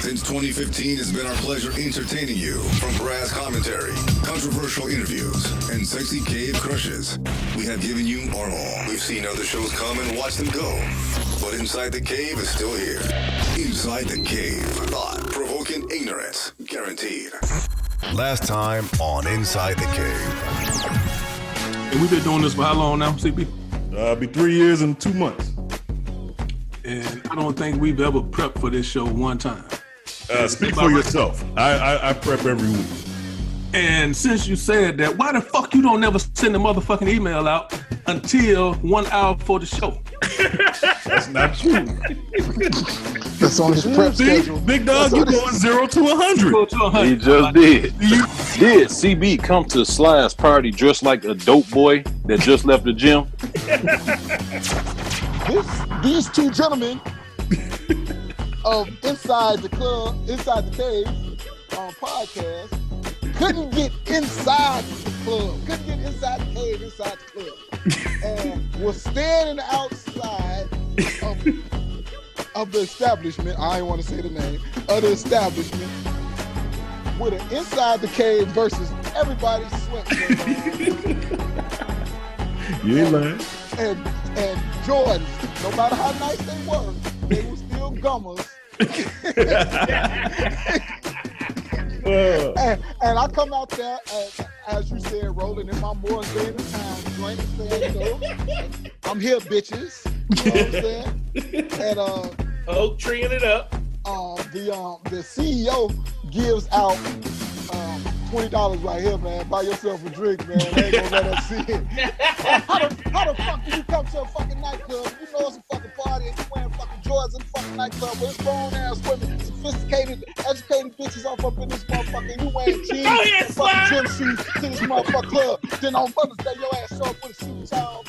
Since 2015, it's been our pleasure entertaining you. From brass commentary, controversial interviews, and sexy cave crushes, we have given you our all. We've seen other shows come and watched them go. But Inside the Cave is still here. Inside the Cave. Thought-provoking ignorance. Guaranteed. Last time on Inside the Cave. And we've been doing this for how long now, CB? It'll be 3 years and 2 months. And I don't think we've ever prepped for this show one time. Speak for yourself. I prep every week. And since you said that, why the fuck you don't never send a motherfucking email out until 1 hour before the show? That's not true. That's on his prep schedule. Big dog, you going 0 to 100. He just did. Did CB come to Sly's party dressed like a dope boy that just left the gym? These two gentlemen of Inside the Cave podcast couldn't get inside the club, couldn't get inside the cave, inside the club, and was standing outside of the establishment. I ain't want to say the name of the establishment with an Inside the Cave versus everybody's sweatshirt on. You ain't lying. And Jordans, no matter how nice they were still gummers. And I come out there, as you said, Roland, in my more than time joint, saying, I'm here, bitches. You know what I'm saying? And treeing it up. The CEO gives out $20 right here, man. Buy yourself a drink, man. They ain't gonna let us see it. How the fuck do you come to a fucking nightclub? You know it's a fucking party and you wearing fucking Jordans in the fucking nightclub with grown ass women, sophisticated, educated bitches off up in this motherfucker, and you wearing jeans and fucking gym shoes to this motherfucking club. Then on Mother's Day, your ass show up with a suit and tie on,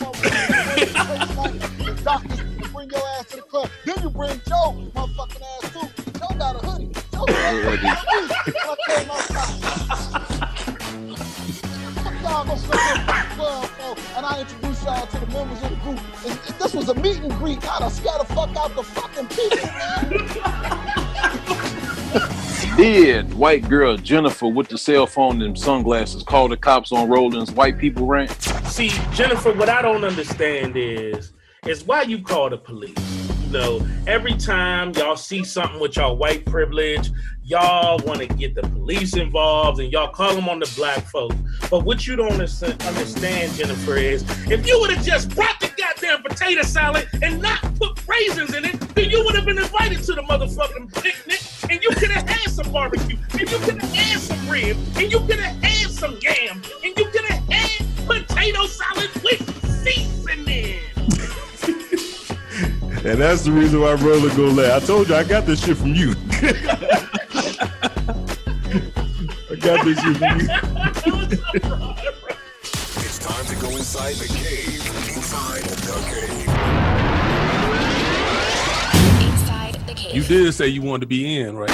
the doctors bring your ass to the club. Then you bring Joe motherfucking ass too. Joe got a hoodie. Joe got a hoodie. Y'all go straight to the club, and I introduce y'all to the members of the group. This was a meet and greet. I'd scare the fuck out the fucking people, man. Did white girl Jennifer with the cell phone and sunglasses call the cops on Roland's white people rant? See, Jennifer, what I don't understand is why you call the police. You know, every time y'all see something with y'all white privilege, y'all want to get the police involved and y'all call them on the black folks. But what you don't understand, Jennifer, is if you would have just brought the goddamn potato salad and not put raisins in it, then you would have been invited to the motherfucking picnic and you could have had some barbecue and you could have had some ribs and you could have had some yam and you could have had potato salad with seasoning. And that's the reason why Roland go last. I told you I got this shit from you. I got this shit from you. It's time to go inside the cave. Inside the cave. Inside the Cave. You did say you wanted to be in, right?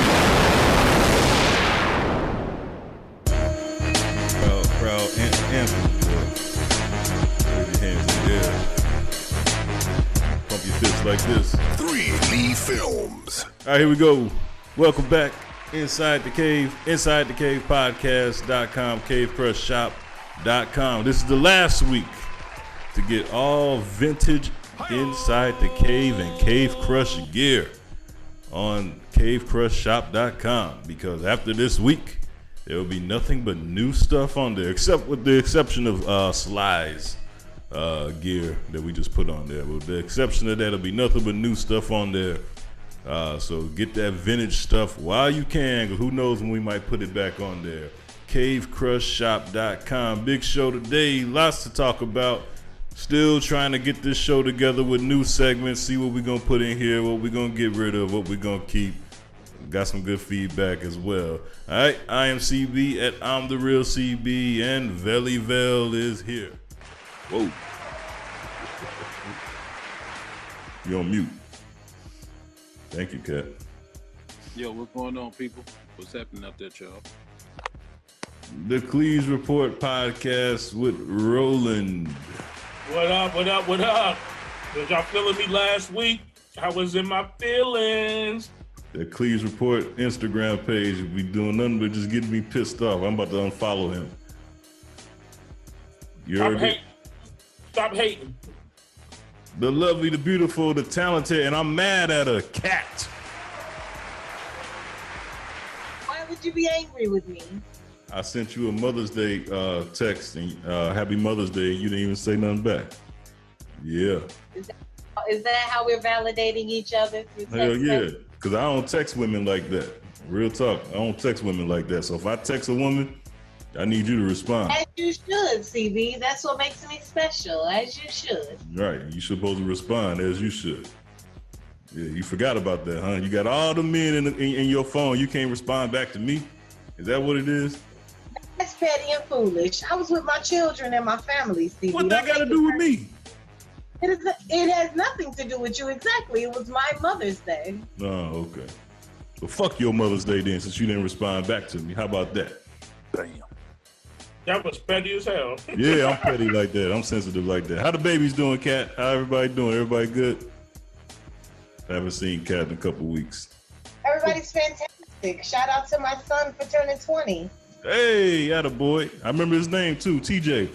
Proud anthem. Raise your hands in the air. Pump your fists like this. 3D Films. All right, here we go. Welcome back. Inside the Cave, Inside the Cave Podcast.com, CaveCrushShop.com. This is the last week to get all vintage Inside the Cave and Cave Crush gear on CaveCrushShop.com, because after this week, there will be nothing but new stuff on there, except with the exception of Sly's gear that we just put on there. With the exception of that, there'll be nothing but new stuff on there. So get that vintage stuff while you can, because who knows when we might put it back on there. CaveCrushShop.com. Big show today. Lots to talk about. Still trying to get this show together with new segments. See what we're going to put in here, what we're going to get rid of, what we're going to keep. Got some good feedback as well. All right. I am CB at I'm the Real CB, and Velle is here. Whoa. You're on mute. Thank you, Kat. Yo, what's going on, people? What's happening out there, y'all? The Cleeze Report Podcast with Roland. What up? Was y'all feeling me last week? I was in my feelings. That Cleeze Report Instagram page be doing nothing but just getting me pissed off. I'm about to unfollow him. Stop hating. The lovely, the beautiful, the talented, and I'm mad at a cat. Why would you be angry with me? I sent you a Mother's Day text, and Happy Mother's Day. You didn't even say nothing back. Yeah. Is that how we're validating each other? Hell yeah. Because I don't text women like that. Real talk. I don't text women like that. So if I text a woman, I need you to respond. As you should, CB. That's what makes me special. As you should. Right. You're supposed to respond as you should. Yeah, you forgot about that, huh? You got all the men in your phone. You can't respond back to me? Is that what it is? That's petty and foolish. I was with my children and my family, CB. What that got to do with me? It has nothing to do with you. Exactly. It was my Mother's Day. Oh, okay. Well, fuck your Mother's Day then, since you didn't respond back to me. How about that? Damn. That was petty as hell. Yeah, I'm petty like that. I'm sensitive like that. How the babies doing, Kat? How everybody doing? Everybody good? I haven't seen Kat in a couple weeks. Everybody's fantastic. Shout out to my son for turning 20. Hey, attaboy. I remember his name too, TJ.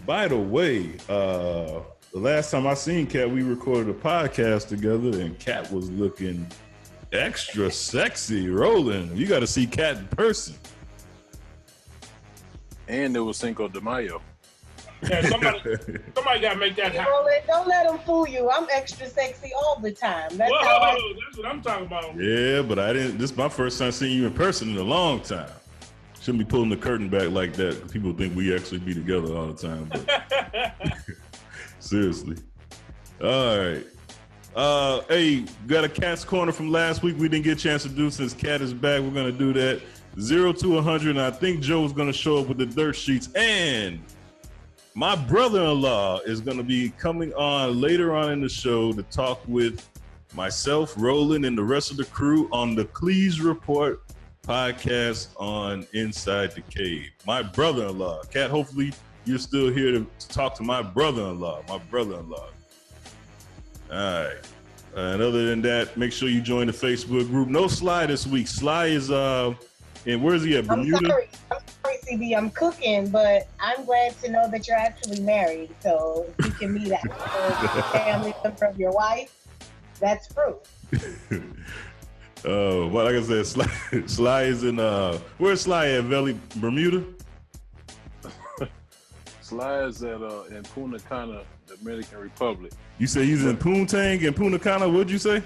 By the way, the last time I seen Kat, we recorded a podcast together, and Kat was looking extra sexy. Roland, you got to see Kat in person. And there was Cinco de Mayo. Yeah, somebody got to make that happen. Roland, don't let them fool you. I'm extra sexy all the time. That's that's what I'm talking about. Yeah, but I didn't. This is my first time seeing you in person in a long time. Shouldn't be pulling the curtain back like that. People think we actually be together all the time. But seriously. All right. Hey, got a Cat's Corner from last week we didn't get a chance to do. Since Kat is back, we're going to do that. 0 to 100, and I think Joe's going to show up with the dirt sheets. And my brother-in-law is going to be coming on later on in the show to talk with myself, Roland, and the rest of the crew on the Cleeze Report podcast on Inside the Cave. My brother-in-law. Kat, hopefully you're still here to talk to my brother-in-law. All right. And other than that, make sure you join the Facebook group. No Sly this week. Sly is and where's he at? Bermuda? I'm sorry, CB. I'm cooking, but I'm glad to know that you're actually married. So if you can meet a family member of your wife, that's proof. Well, like I said, Sly is in where's Sly at? Velle, Bermuda? Sly is at in Punta Cana, Dominican Republic. You say he's in Poontang and Punta Cana? What'd you say?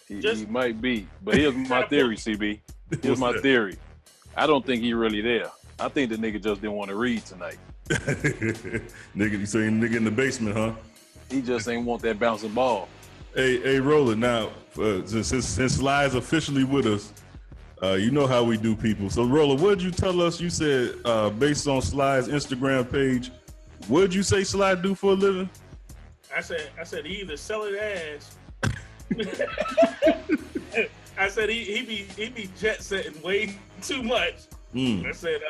He might be, but here's my theory, CB. Here's my theory. I don't think he's really there. I think the nigga just didn't want to read tonight. Nigga, you saying nigga in the basement, huh? He just ain't want that bouncing ball. Hey, Roland. Now, since Sly is officially with us, you know how we do, people. So, Roland, what did you tell us? You said based on Sly's Instagram page, what did you say Sly do for a living? I said he either selling ass. I said he be jet setting way too much. I said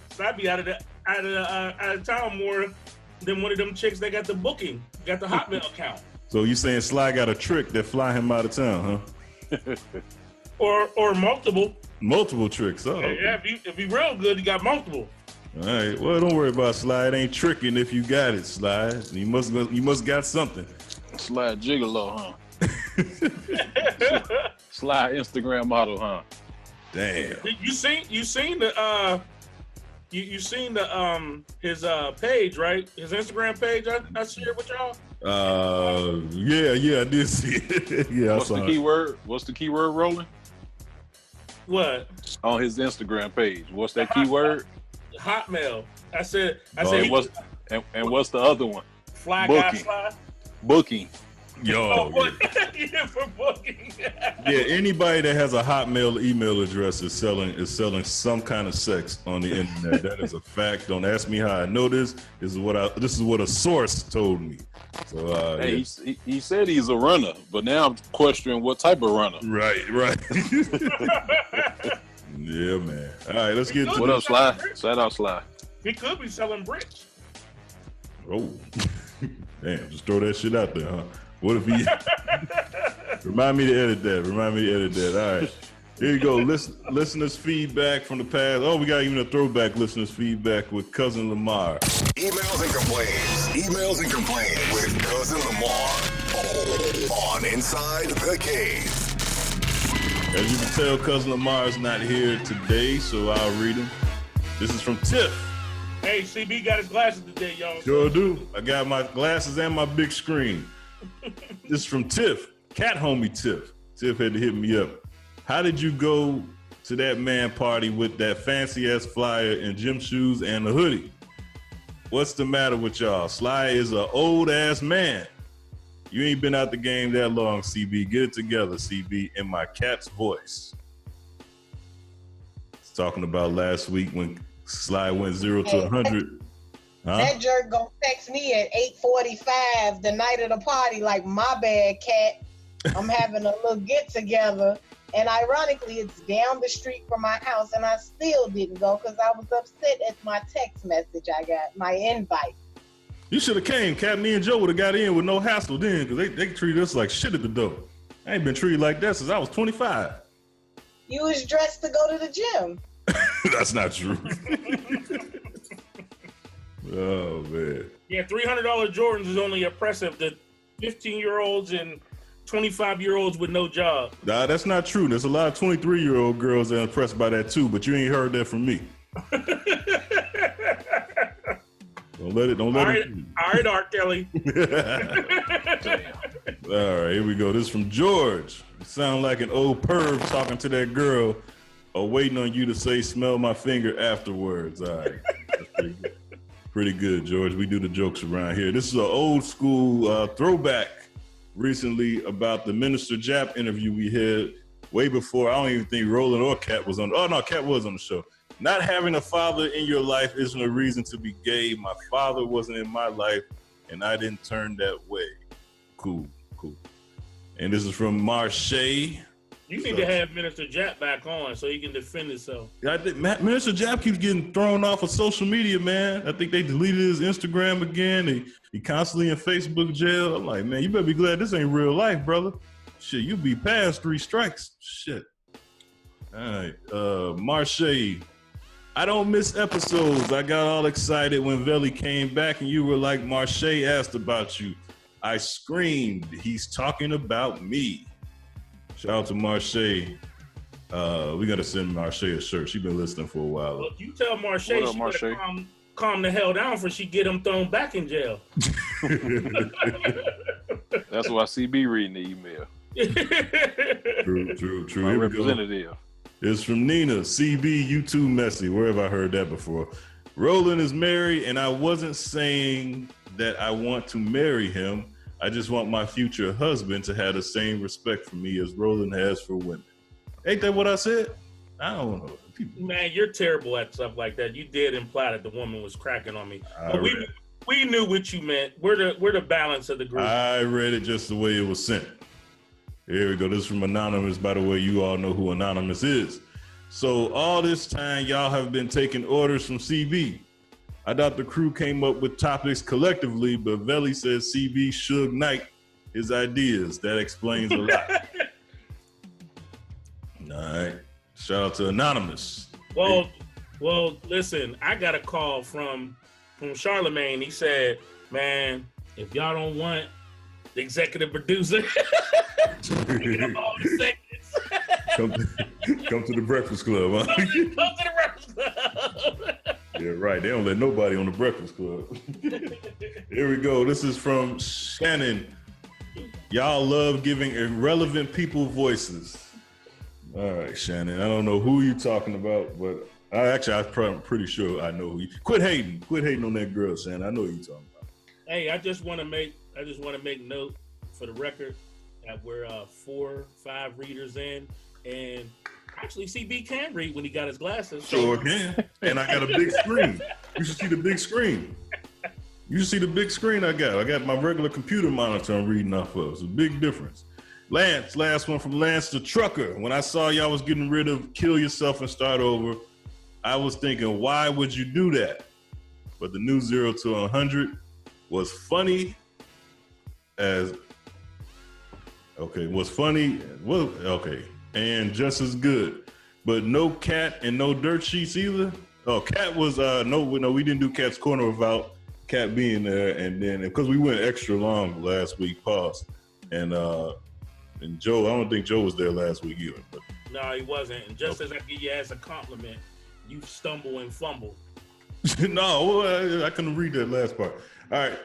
Sly be out of town more than one of them chicks that got the Hotmail account. So you saying Sly got a trick that fly him out of town, huh? or multiple tricks. Oh, okay. Yeah. If he real good, he got multiple. All right. Well, don't worry about Sly. It ain't tricking if you got it, Sly. You must got something. Sly gigolo, huh? Sly Instagram model, huh? Damn. You seen the his page, right? His Instagram page I shared with y'all. Yeah, I did see it. Yeah. What's the keyword? What's the keyword, Roland? What? On his Instagram page. What's that keyword? Hotmail. I said. What's the other one? Fly Booking. guy fly. Booking. Yo. Yeah, for booking. Yeah, anybody that has a Hotmail email address is selling some kind of sex on the internet. That is a fact. Don't ask me how I know this. This is what a source told me. So hey, yeah. he said he's a runner, but now I'm questioning what type of runner. Right. Yeah, man. All right, let's get to what up, Sly? Shout out, Sly. He could be selling bricks. Oh, damn! Just throw that shit out there, huh? What if he? Remind me to edit that. All right. Here you go. Listeners' feedback from the past. Oh, we got even a throwback listeners' feedback with Cousin Lamar. Emails and complaints with Cousin Lamar on Inside the Cave. As you can tell, Cousin Lamar is not here today, so I'll read him. This is from Tiff. Hey, CB got his glasses today, y'all. Sure do. I got my glasses and my big screen. This is from Tiff. Cat homie Tiff. Tiff had to hit me up. How did you go to that man party with that fancy ass flyer and gym shoes and a hoodie? What's the matter with y'all? Sly is an old ass man. You ain't been out the game that long, CB. Get it together, CB, in my cat's voice. It's talking about last week when Sly went 0 to 100. Huh? That jerk gonna text me at 8:45 the night of the party like, my bad, cat. I'm having a little get together. And ironically, it's down the street from my house, and I still didn't go because I was upset at my text message I got, my invite. You should have came. Cat, me and Joe would have got in with no hassle then, because they treated us like shit at the door. I ain't been treated like that since I was 25. You was dressed to go to the gym. That's not true. Oh, man. Yeah, $300 Jordans is only oppressive to 15-year-olds and 25-year-olds with no job. Nah, that's not true. There's a lot of 23-year-old girls that are impressed by that too, but you ain't heard that from me. Don't let it. All right, R. Kelly. All right, here we go. This is from George. You sound like an old perv talking to that girl or waiting on you to say, smell my finger afterwards. All right. That's pretty good. Pretty good, George. We do the jokes around here. This is an old school throwback recently about the Minister Jap interview we had way before. I don't even think Roland or Cat was on. Oh, no, Cat was on the show. Not having a father in your life isn't a reason to be gay. My father wasn't in my life, and I didn't turn that way. Cool. And this is from Marche. You need to have Minister Jap back on so he can defend himself. I think Minister Jap keeps getting thrown off of social media, man. I think they deleted his Instagram again. He constantly in Facebook jail. I'm like, man, you better be glad this ain't real life, brother. Shit, you be past 3 strikes. Shit. All right. Marche. I don't miss episodes. I got all excited when Velle came back and you were like, Marche asked about you. I screamed, he's talking about me. Shout out to Marche. We got to send Marche a shirt. She's been listening for a while. Look, you tell Marche she better calm the hell down before she get him thrown back in jail. That's why CB reading the email. True. My representative. It's from Nina. CB, you too messy. Where have I heard that before? Roland is married, and I wasn't saying that I want to marry him. I just want my future husband to have the same respect for me as Roland has for women. Ain't that what I said? I don't know. Man, you're terrible at stuff like that. You did imply that the woman was cracking on me. But we knew what you meant. We're the balance of the group. I read it just the way it was sent. Here we go. This is from Anonymous. By the way, you all know who Anonymous is. So all this time, y'all have been taking orders from CB. I thought the crew came up with topics collectively, but Velle says CB should Knight his ideas. That explains a lot. All right. Shout out to Anonymous. Well, listen, I got a call from Charlemagne. He said, man, if y'all don't want the executive producer, all the come to the Breakfast Club, huh? Come to the Breakfast Club. Yeah, right. They don't let nobody on the Breakfast Club. Here we go. This is from Shannon. Y'all love giving irrelevant people voices. All right, Shannon. I don't know who you're talking about, but I'm pretty sure I know who you. Quit hating on that girl, Shannon. I know who you're talking about. Hey, I just want to make note for the record that we're 4-5 readers in, and actually CB can read when he got his glasses. Sure can. And I got a big screen. You should see the big screen. You should see the big screen I got. I got my regular computer monitor I'm reading off of. It's a big difference. Lance, last one from Lance the Trucker. When I saw y'all was getting rid of Kill Yourself and Start Over, I was thinking, why would you do that? But the new 0 to 100 was funny as Okay, what's funny? Well, okay, and just as good, but no Cat and no dirt sheets either. Oh, Cat was no, we didn't do Cat's corner without Cat being there, and then because we went extra long last week, pause, and Joe, I don't think Joe was there last week either. But. No, he wasn't. And just as I give you as a compliment, you stumble and fumble. No, I couldn't read that last part. All right.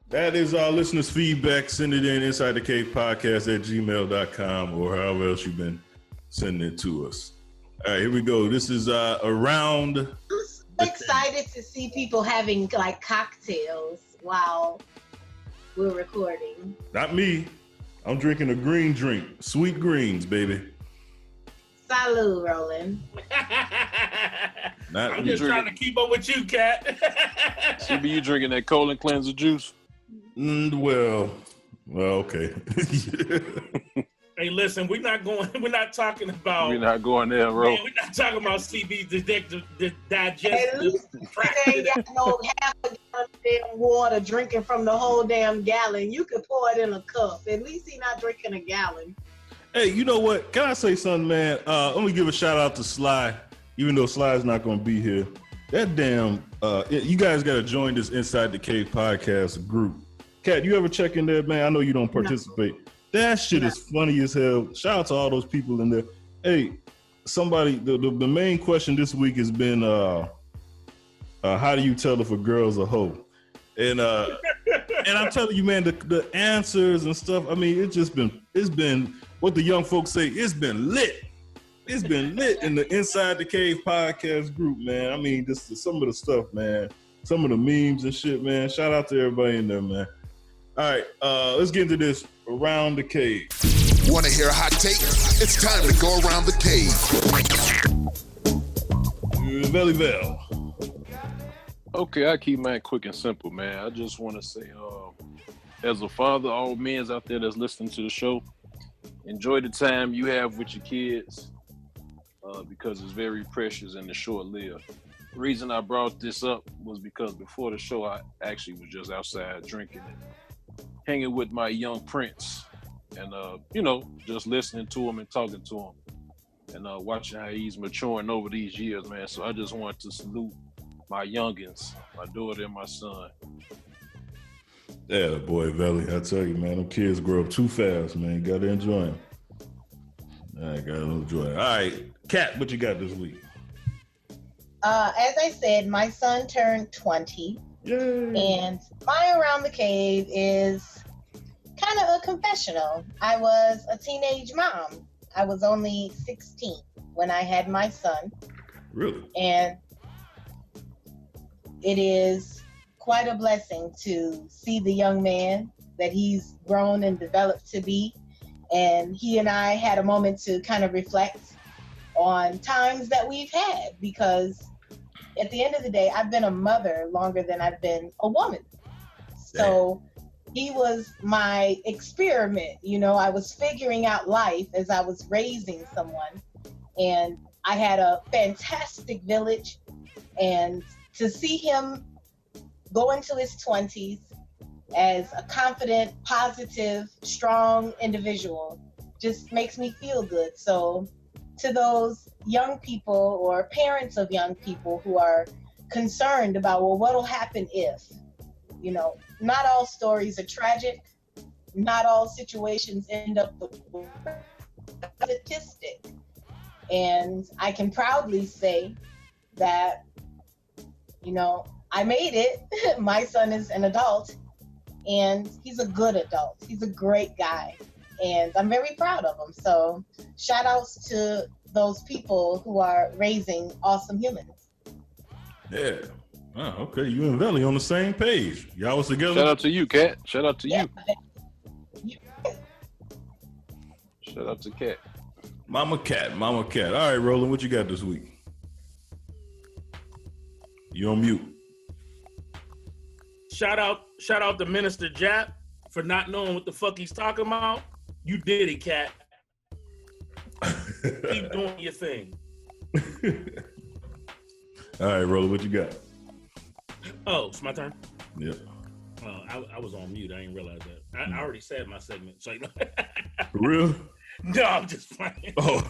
That is our listeners' feedback. Send it in Inside the Cave Podcast at gmail.com or however else you've been sending it to us. All right, here we go. This is around. I'm so excited to see people having like cocktails while we're recording. Not me. I'm drinking a green drink. Sweet greens, baby. Salud, Roland. I'm just trying to keep up with you, Cat. CB, you drinking that colon cleanser juice? Well, okay. Hey, listen, we're not talking about. We're not going there, bro. Man, we're not talking about CB's digestive tract. Ain't got no half a gallon of damn water drinking from the whole damn gallon. You can pour it in a cup. At least he's not drinking a gallon. Hey, you know what? Can I say something, man? I'm gonna give a shout out to Sly, even though Sly's not gonna be here. That damn, you guys gotta join this Inside the Cave podcast group. Kat, you ever check in there, man? I know you don't participate. No. That shit is funny as hell. Shout out to all those people in there. Hey, somebody, the main question this week has been, how do you tell if a girl's a hoe? And I'm telling you, man, the answers and stuff. I mean, it's been what the young folks say. It's been lit. It's been lit in the Inside the Cave podcast group, man. I mean, just some of the stuff, man. Some of the memes and shit, man. Shout out to everybody in there, man. All right, let's get into this around the cave. Want to hear a hot take? It's time to go around the cave. Velle. Okay, I keep mine quick and simple, man. I just want to say, as a father, all men out there that's listening to the show, enjoy the time you have with your kids because it's very precious and it's short-lived. The reason I brought this up was because before the show, I actually was just outside drinking and hanging with my young prince and, just listening to him and talking to him and watching how he's maturing over these years, man. So I just wanted to salute my youngins, my daughter and my son. Yeah, boy, Velle, I tell you, man, them kids grow up too fast, man. You gotta enjoy them. I gotta enjoy it. All right, Kat, what you got this week? As I said, my son turned 20. Yay. And my Around the Cave is kind of a confessional. I was a teenage mom. I was only 16 when I had my son. Really? And it is quite a blessing to see the young man that he's grown and developed to be. And he and I had a moment to kind of reflect on times that we've had, because at the end of the day, I've been a mother longer than I've been a woman. So he was my experiment. You know, I was figuring out life as I was raising someone. And I had a fantastic village. And to see him go into his 20s as a confident, positive, strong individual just makes me feel good. So to those young people or parents of young people who are concerned about, well, what'll happen if, not all stories are tragic. Not all situations end up the statistic. And I can proudly say that, I made it. My son is an adult and he's a good adult. He's a great guy. And I'm very proud of him. So shout outs to those people who are raising awesome humans. Yeah. Oh, okay. You and Velle on the same page. Y'all was together. Shout out to you, Kat. Shout out to you. Shout out to Kat. Mama Cat. All right, Roland, what you got this week? You on mute. Shout out to Minister Jap for not knowing what the fuck he's talking about. You did it, Kat. Keep doing your thing. All right, Roland, what you got? Oh, it's my turn? Yeah. I was on mute. I didn't realize that. I already said my segment. So For real? No, I'm just playing. Oh.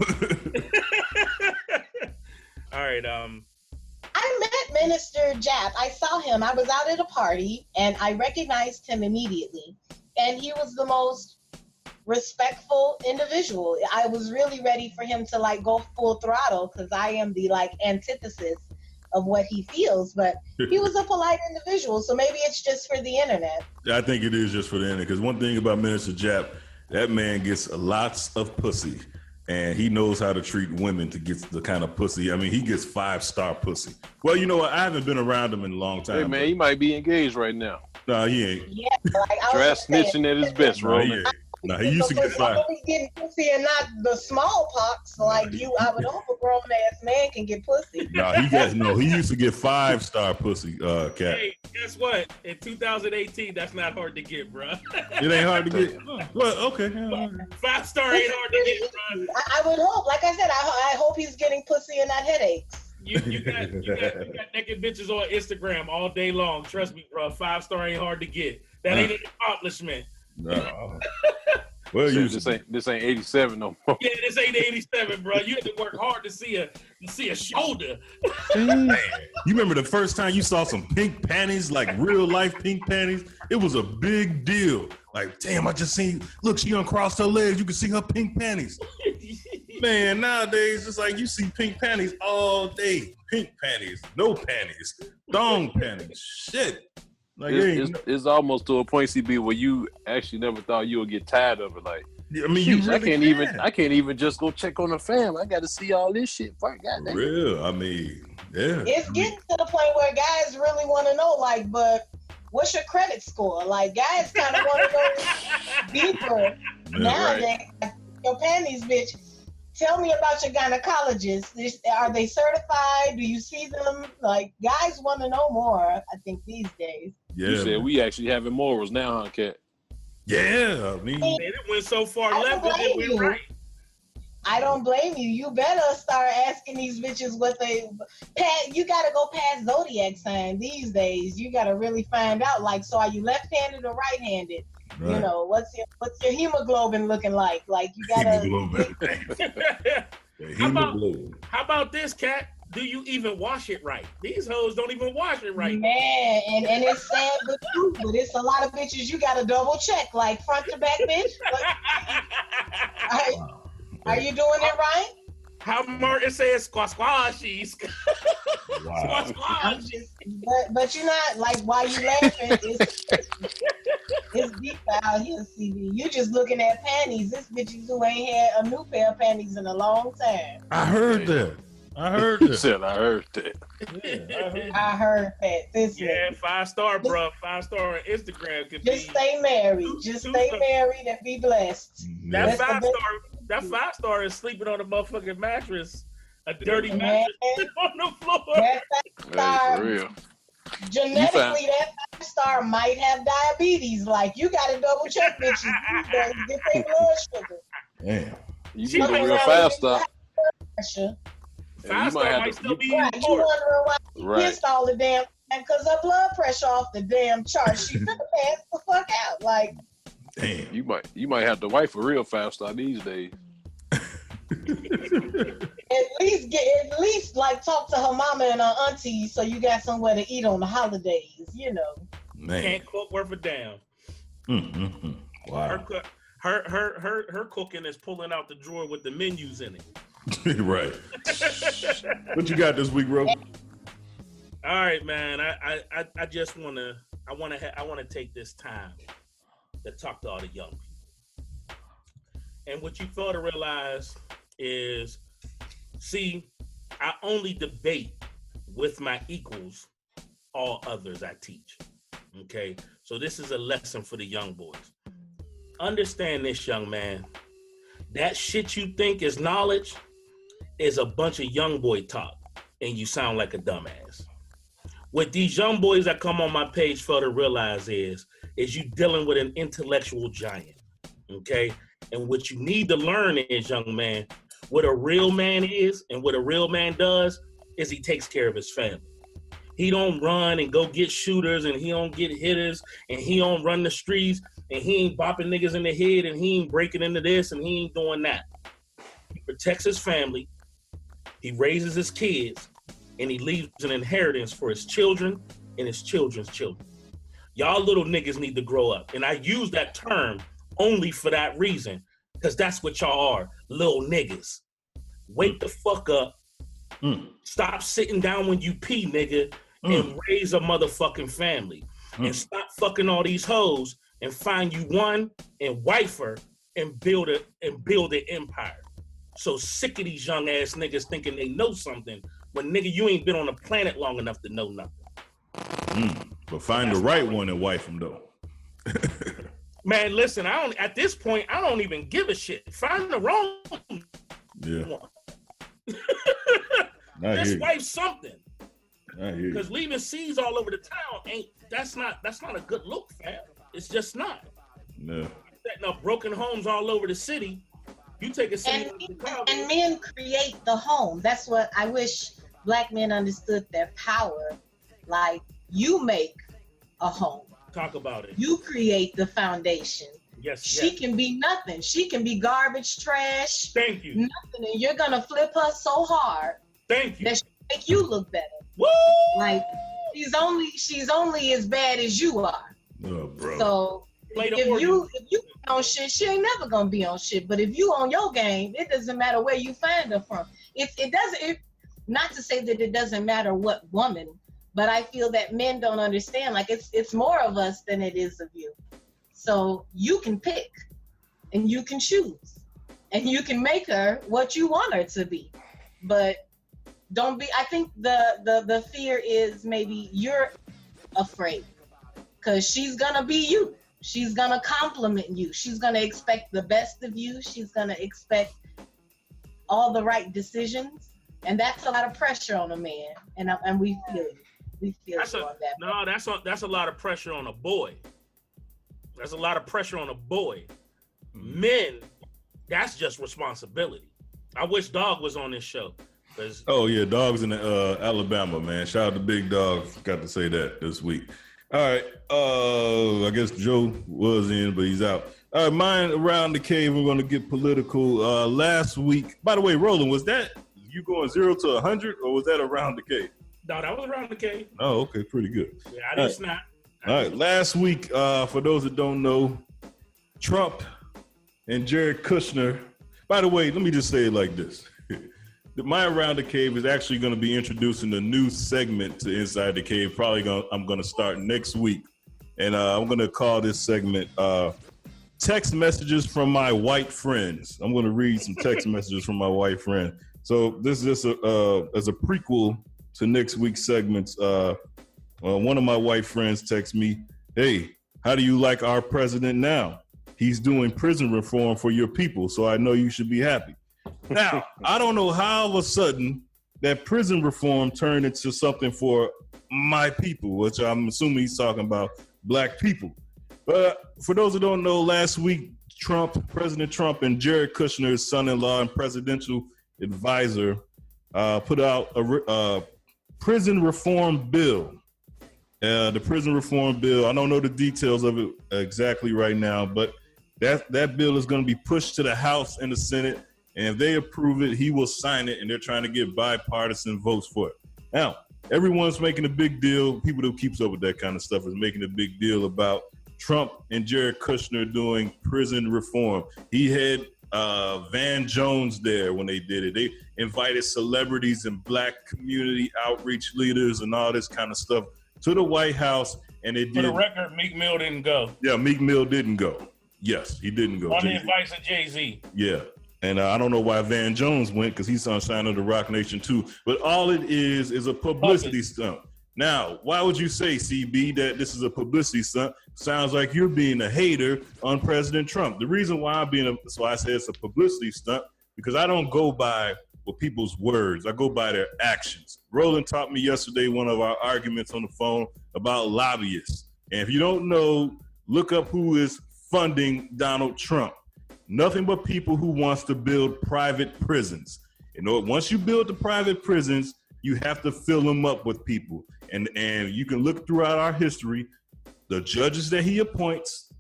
All right. I met Minister Jap. I saw him. I was out at a party and I recognized him immediately. And he was the most respectful individual. I was really ready for him to like go full throttle because I am the like antithesis of what he feels. But he was a polite individual. So maybe it's just for the internet. I think it is just for the internet. Because one thing about Minister Jap, that man gets lots of pussy. And he knows how to treat women to get the kind of pussy. I mean, he gets 5-star pussy. Well, you know what? I haven't been around him in a long time. Hey, man, he might be engaged right now. Nah, he ain't. Yeah, like I Trash was saying, snitching at his best, Roland. Nah, he used to get 5. He's getting pussy and not the smallpox like you. I would hope a grown ass man can get pussy. Nah, he used to get 5-star pussy, Cat. Hey, guess what? In 2018, that's not hard to get, bro. It ain't hard to get. Well, okay. 5-star ain't hard to get, bro. I would hope. Like I said, I hope he's getting pussy and not headaches. You got naked bitches on Instagram all day long. Trust me, bro. 5-star ain't hard to get. That ain't an accomplishment. No. Well, this ain't 87 no more. Yeah, this ain't 87, bro. You had to work hard to see a shoulder. Man, you remember the first time you saw some pink panties, like real life pink panties? It was a big deal. Like, damn, I just seen. Look, she uncrossed her legs. You can see her pink panties. Man, nowadays it's like you see pink panties all day. Pink panties, no panties, thong panties. Shit. Like it's almost to a point, CB, where you actually never thought you would get tired of it. Like, I mean, you really I can't even just go check on the fam. I got to see all this shit first. Goddamn. Real. I mean, yeah. It's getting to the point where guys really want to know, like, but what's your credit score? Like, guys kind of want to go deeper nowadays. Like, your panties, bitch. Tell me about your gynecologist. Are they certified? Do you see them? Like, guys want to know more, I think, these days. Yeah. You said we actually having morals now, huh, Kat? Yeah, I mean, it went so far left that it went right. I don't blame you. You better start asking these bitches what they. You gotta go past zodiac sign these days. You gotta really find out. Like, so are you left-handed or right-handed? Right. You know, what's your hemoglobin looking like? Like, you gotta. Hemoglobin. How about this, Kat? Do you even wash it right? These hoes don't even wash it right. Man, and it's sad but true, but it's a lot of bitches you gotta double check, like front to back, bitch. Are you doing it right? How Martin says squashies. Wow. But you're not, like, while you laughing, it's deep out here, CB. You just looking at panties. This bitches who ain't had a new pair of panties in a long time. I heard that. I heard that. Yeah, I heard that. Yeah, 5-star, bro. 5-star on Instagram. Just stay married. Just stay married and be blessed. That 5-star is sleeping on a motherfucking mattress. A dirty mattress on the floor. That 5-star, for real. Genetically, that 5-star might have diabetes. Like, you got to double check bitches. You gotta get their blood sugar. Damn. You get a real 5-star. 5-star might still be right. You wondering why she pissed all the damn time because her blood pressure off the damn chart. She could have passed the fuck out. Like, damn. You might have to wife a real 5-star these days. At least like talk to her mama and her auntie so you got somewhere to eat on the holidays, you know. Man. Can't cook worth a damn. Mm-hmm. Wow. Her cooking is pulling out the drawer with the menus in it. Right. What you got this week, bro? All right, man. I just wanna take this time to talk to all the young people. And what you fail to realize is, see, I only debate with my equals, all others I teach. Okay? So this is a lesson for the young boys. Understand this, young man. That shit you think is knowledge is a bunch of young boy talk, and you sound like a dumbass. What these young boys that come on my page fail to realize is you dealing with an intellectual giant, okay? And what you need to learn is, young man, what a real man is and what a real man does is he takes care of his family. He don't run and go get shooters, and he don't get hitters, and he don't run the streets, and he ain't bopping niggas in the head, and he ain't breaking into this, and he ain't doing that. He protects his family, he raises his kids, and he leaves an inheritance for his children and his children's children. Y'all little niggas need to grow up. And I use that term only for that reason, because that's what y'all are, little niggas. Wake the fuck up. Stop sitting down when you pee, nigga, and raise a motherfucking family. And stop fucking all these hoes and find you one and wife her and build an empire. So sick of these young ass niggas thinking they know something when nigga you ain't been on the planet long enough to know nothing. But find the right one and wife him though. Man, listen, at this point I don't even give a shit. Find the wrong one. Just wife something. Because leaving seeds all over the town that's not a good look, fam. It's just not. No. Setting up broken homes all over the city. You take a city and men create the home. That's what I wish black men understood their power. Like, you make a home. Talk about it. You create the foundation. Yes. She can be nothing. She can be garbage, trash. Thank you. Nothing. And you're gonna flip her so hard. Thank you. That she'll make you look better. Woo! Like, she's only as bad as you are. Oh, bro. So if you on shit, she ain't never gonna be on shit. But if you on your game, it doesn't matter where you find her from. Not to say that it doesn't matter what woman, but I feel that men don't understand. Like, it's more of us than it is of you. So you can pick and you can choose and you can make her what you want her to be. But don't be, I think the fear is maybe you're afraid because she's gonna be you. She's gonna compliment you. She's gonna expect the best of you. She's gonna expect all the right decisions. And that's a lot of pressure on a man. And we feel it. We feel it on that. No, that's a lot of pressure on a boy. There's a lot of pressure on a boy. Men, that's just responsibility. I wish Dog was on this show. Oh yeah, Dog's in Alabama, man. Shout out to Big Dog. Got to say that this week. All right, I guess Joe was in, but he's out. All right, mine around the cave. We're gonna get political. Last week, by the way, Roland, was that you going 0 to 100, or was that around the cave? No, that was around the cave. Oh, okay, pretty good. Yeah, I didn't snap. All right, last week, for those that don't know, Trump and Jared Kushner. By the way, let me just say it like this. My Around the Cave is actually going to be introducing a new segment to Inside the Cave. I'm going to start next week. And I'm going to call this segment Text Messages from My White Friends. I'm going to read some text messages from my white friend. So this is just as a prequel to next week's segments. One of my white friends texts me, "Hey, how do you like our president now? He's doing prison reform for your people, so I know you should be happy." Now, I don't know how all of a sudden that prison reform turned into something for my people, which I'm assuming he's talking about black people. But for those who don't know, last week, President Trump and Jared Kushner's son-in-law and presidential advisor put out a prison reform bill. The prison reform bill, I don't know the details of it exactly right now, but that bill is going to be pushed to the House and the Senate. And if they approve it, he will sign it, and they're trying to get bipartisan votes for it. Now, everyone's making a big deal. People who keeps up with that kind of stuff is making a big deal about Trump and Jared Kushner doing prison reform. He had Van Jones there when they did it. They invited celebrities and black community outreach leaders and all this kind of stuff to the White House, and they did. For the record, Meek Mill didn't go. Yeah, Meek Mill didn't go. Yes, he didn't go. On the advice of Jay-Z. Yeah. And I don't know why Van Jones went, because he's on sign of the Rock Nation too. But all it is a publicity stunt. Now, why would you say, CB, that this is a publicity stunt? Sounds like you're being a hater on President Trump. The reason why that's why I say it's a publicity stunt, because I don't go by people's words. I go by their actions. Roland taught me yesterday one of our arguments on the phone about lobbyists. And if you don't know, look up who is funding Donald Trump. Nothing but people who wants to build private prisons. You know, once you build the private prisons, you have to fill them up with people. And you can look throughout our history, the judges that he appoints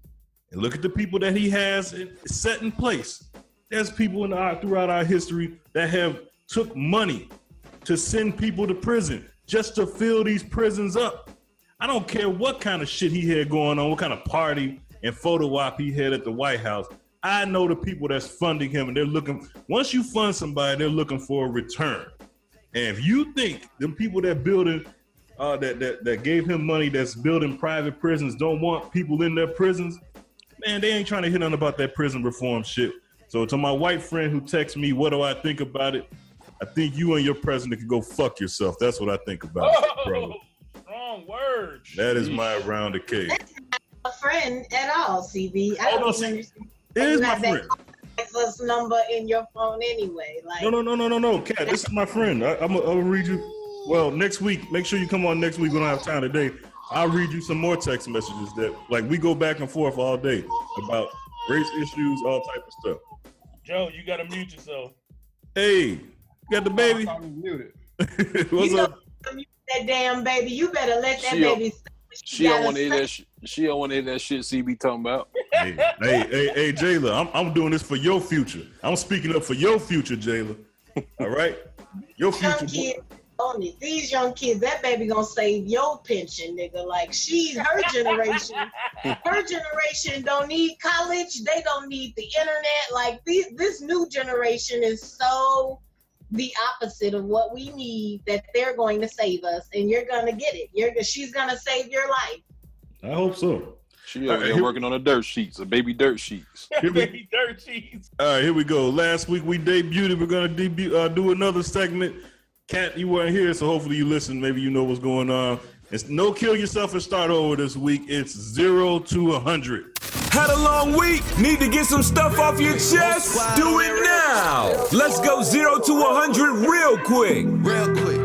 and look at the people that he has set in place. There's people throughout our history that have took money to send people to prison just to fill these prisons up. I don't care what kind of shit he had going on, what kind of party and photo op he had at the White House. I know the people that's funding him, and they're looking, once you fund somebody, they're looking for a return. And if you think them people that building, that gave him money, that's building private prisons, don't want people in their prisons, man, they ain't trying to hit on about that prison reform shit. So to my white friend who texts me, what do I think about it? I think you and your president can go fuck yourself. That's what I think about it, bro. Wrong words. That is my round of cake. A friend at all, CB. I don't understand. It is my friend. This number in your phone anyway. Like No, Kat, this is my friend. I'll read you. Well, next week, make sure you come on next week. We don't have time today. I'll read you some more text messages that, like, we go back and forth all day about race issues, all type of stuff. Joe, you gotta mute yourself. Hey, you got the baby? What's up? That damn baby, you better let that baby. She don't want to hear that. She don't want to hear that shit CB talking about. Hey, Jayla, I'm doing this for your future. I'm speaking up for your future, Jayla. All right, your future. These young kids, that baby gonna save your pension, nigga. Like her generation. Her generation don't need college. They don't need the internet. Like this new generation is so the opposite of what we need, that they're going to save us, and you're gonna get it. She's gonna save your life. I hope so. She over there working on the dirt sheets, the baby dirt sheets. Baby dirt sheets. All right, here we go. Last week we debuted. We're gonna do another segment. Kat, you weren't here, so hopefully you listened. Maybe you know what's going on. It's no kill yourself and start over this week. It's 0 to 100. Had a long week? Need to get some stuff off your chest? Do it now. Let's go 0 to 100 real quick. Real quick.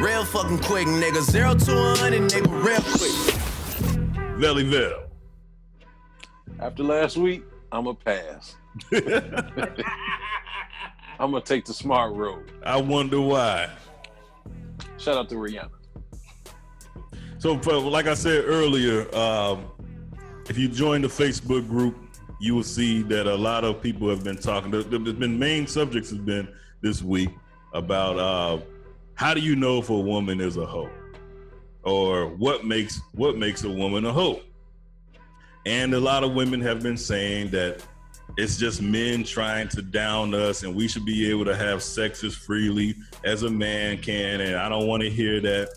Real fucking quick, nigga. 0 to 100, nigga. Real quick. Velle. After last week, I'm going to pass. I'm going to take the smart road. I wonder why. Shout out to Rihanna. So, like I said earlier, if you join the Facebook group, you will see that a lot of people have been talking. There's been main subjects have been this week about how do you know if a woman is a hoe, or what makes a woman a hoe. And a lot of women have been saying that it's just men trying to down us, and we should be able to have sex as freely as a man can. And I don't want to hear that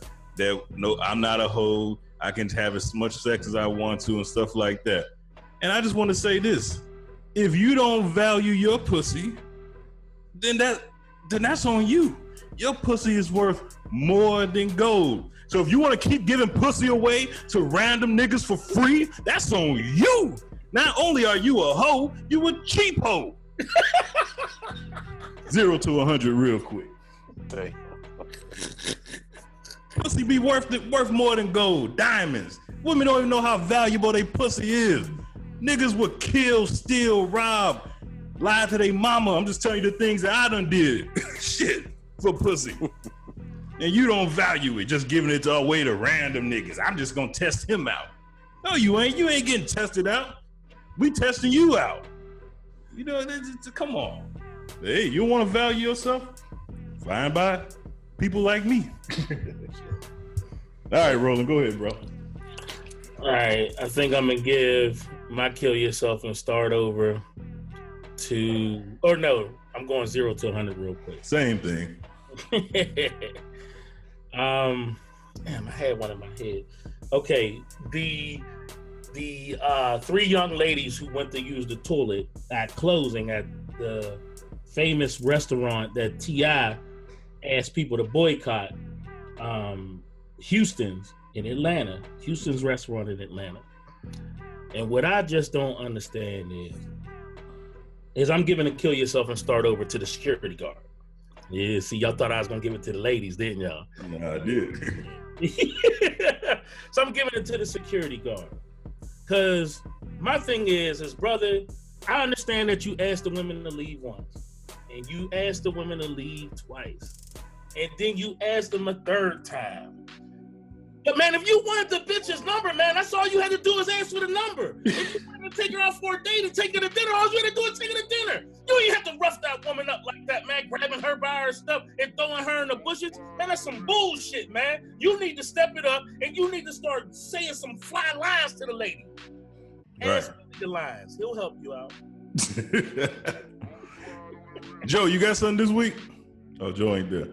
no, I'm not a hoe. I can have as much sex as I want to and stuff like that. And I just want to say this. If you don't value your pussy, then that's on you. Your pussy is worth more than gold. So if you want to keep giving pussy away to random niggas for free, that's on you. Not only are you a hoe, you a cheap hoe. 0 to 100 real quick. Hey. Pussy be worth more than gold, diamonds. Women don't even know how valuable they pussy is. Niggas would kill, steal, rob, lie to their mama. I'm just telling you the things that I done did. Shit, for pussy. And you don't value it, just giving it away to random niggas. I'm just gonna test him out. No, you ain't. You ain't getting tested out. We testing you out. You know, come on. Hey, you want to value yourself? Fine by people like me. All right, Roland, go ahead, bro. All right, I think I'm gonna give my kill yourself and start over to, or no, I'm going 0 to 100 real quick. Same thing. Damn, I had one in my head. Okay, the 3 young ladies who went to use the toilet at closing at the famous restaurant that T.I. asked people to boycott, Houston's restaurant in Atlanta. And what I just don't understand is I'm giving a kill yourself and start over to the security guard. Yeah, see, y'all thought I was gonna give it to the ladies, didn't y'all? No, I did. So I'm giving it to the security guard. Cause my thing is brother, I understand that you asked the women to leave once, and you asked the women to leave twice, and then you asked them a third time. But man, if you wanted the bitch's number, man, that's all you had to do is ask for the number. If you wanted to take her out for a date and take her to dinner, all you had to do is take her to dinner. You ain't have to rough that woman up like that, man, grabbing her by her stuff and throwing her in the bushes. Man, that's some bullshit, man. You need to step it up and you need to start saying some fly lines to the lady. Ask the lines. He'll help you out. Joe, you got something this week? Oh, Joe ain't there.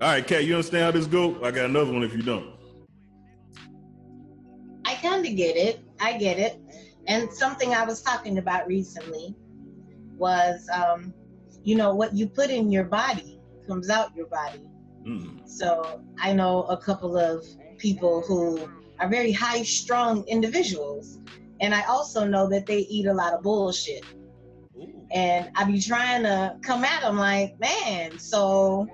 All right, Kat, you understand how this go? I got another one if you don't. I kind of get it. I get it. And something I was talking about recently was, what you put in your body comes out your body. Mm. So I know a couple of people who are very high-strung individuals. And I also know that they eat a lot of bullshit. Ooh. And I be trying to come at them like, man, so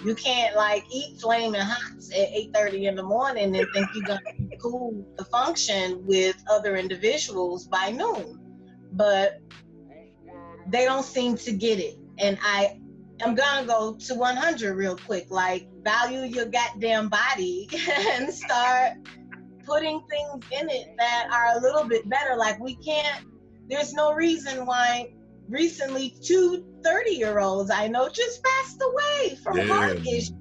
you can't eat flaming hots at 8:30 in the morning and think you're gonna be cool to function with other individuals by noon. But they don't seem to get it. And I'm gonna go to 100 real quick. Value your goddamn body and start putting things in it that are a little bit better. There's no reason why recently 2 30-year-olds I know just passed away from heart issues.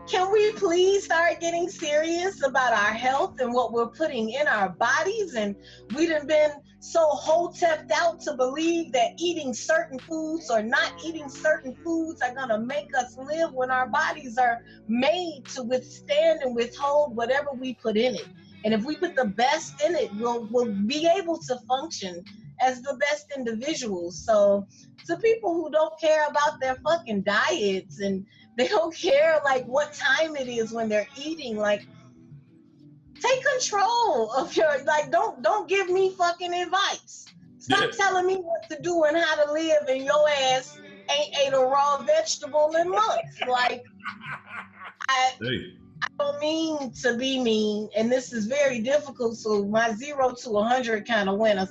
Can we please start getting serious about our health and what we're putting in our bodies? And we done been so hotepped out to believe that eating certain foods or not eating certain foods are gonna make us live when our bodies are made to withstand and withhold whatever we put in it. And if we put the best in it, we'll be able to function as the best individuals. So to people who don't care about their fucking diets and they don't care what time it is when they're eating, take control of your, don't give me fucking advice. Stop telling me what to do and how to live, and your ass ain't ate a raw vegetable in months. I don't mean to be mean, and this is very difficult, so my 0 to 100 kind of went a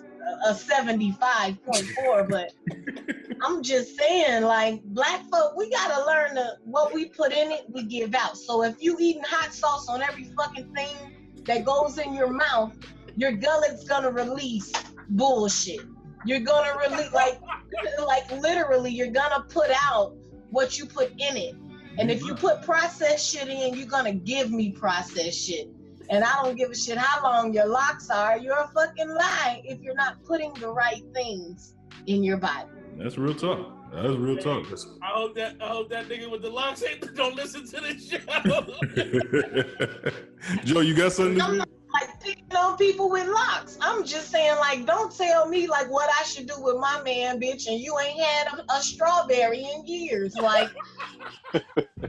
75.4, but I'm just saying, Black folk, we gotta learn what we put in it, we give out. So if you eating hot sauce on every fucking thing that goes in your mouth, your gullet's gonna release bullshit. You're gonna release, literally, you're gonna put out what you put in it. And if you put processed shit in, you're gonna give me processed shit. And I don't give a shit how long your locks are. You're a fucking lie if you're not putting the right things in your body. That's real talk. That's real talk. I hope that nigga with the locks don't listen to this show. Joe, you got something to do? Picking on people with locks. I'm just saying, don't tell me what I should do with my man, bitch, and you ain't had a strawberry in years.